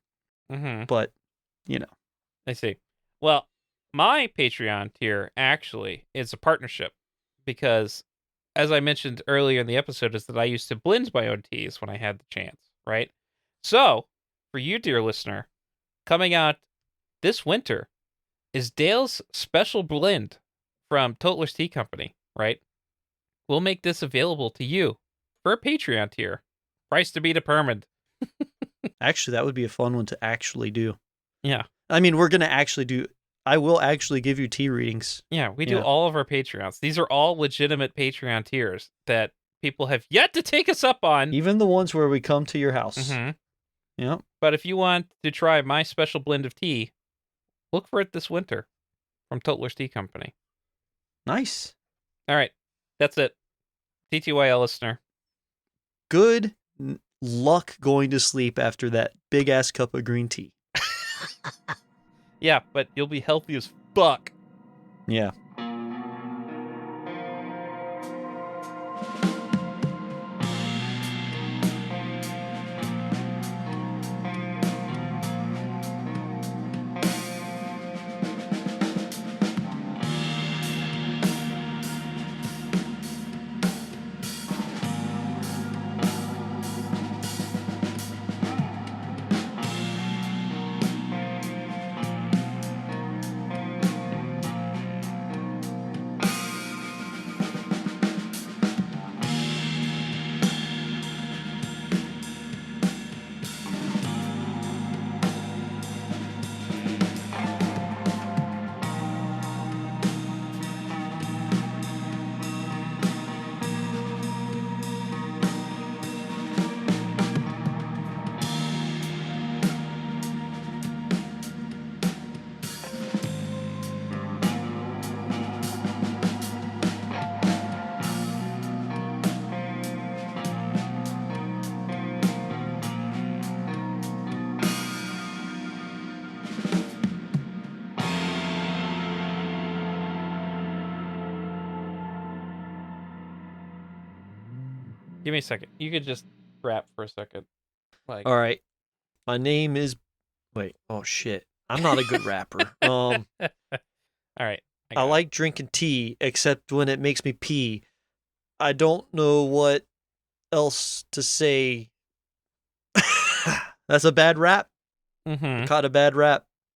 But, I see. Well, my Patreon tier actually is a partnership because, as I mentioned earlier in the episode, is that I used to blend my own teas when I had the chance, right? So, for you, dear listener, coming out this winter is Dale's special blend from Totler's Tea Company, right? We'll make this available to you for a Patreon tier. Price to be determined. Actually, that would be a fun one to actually do. Yeah. I mean, I will actually give you tea readings. Yeah, we do all of our Patreons. These are all legitimate Patreon tiers that people have yet to take us up on. Even the ones where we come to your house. Yeah. But if you want to try my special blend of tea, look for it this winter from Totler's Tea Company. Nice. All right. That's it. TTYL listener. Good luck going to sleep after that big-ass cup of green tea. Yeah, but you'll be healthy as fuck. Yeah. Give me a second. You could just rap for a second. Like, All right. My name is. Wait. Oh shit. I'm not a good rapper. all right. I got it. like drinking tea, except when it makes me pee. I don't know what else to say. That's a bad rap. Mhm. Caught a bad rap.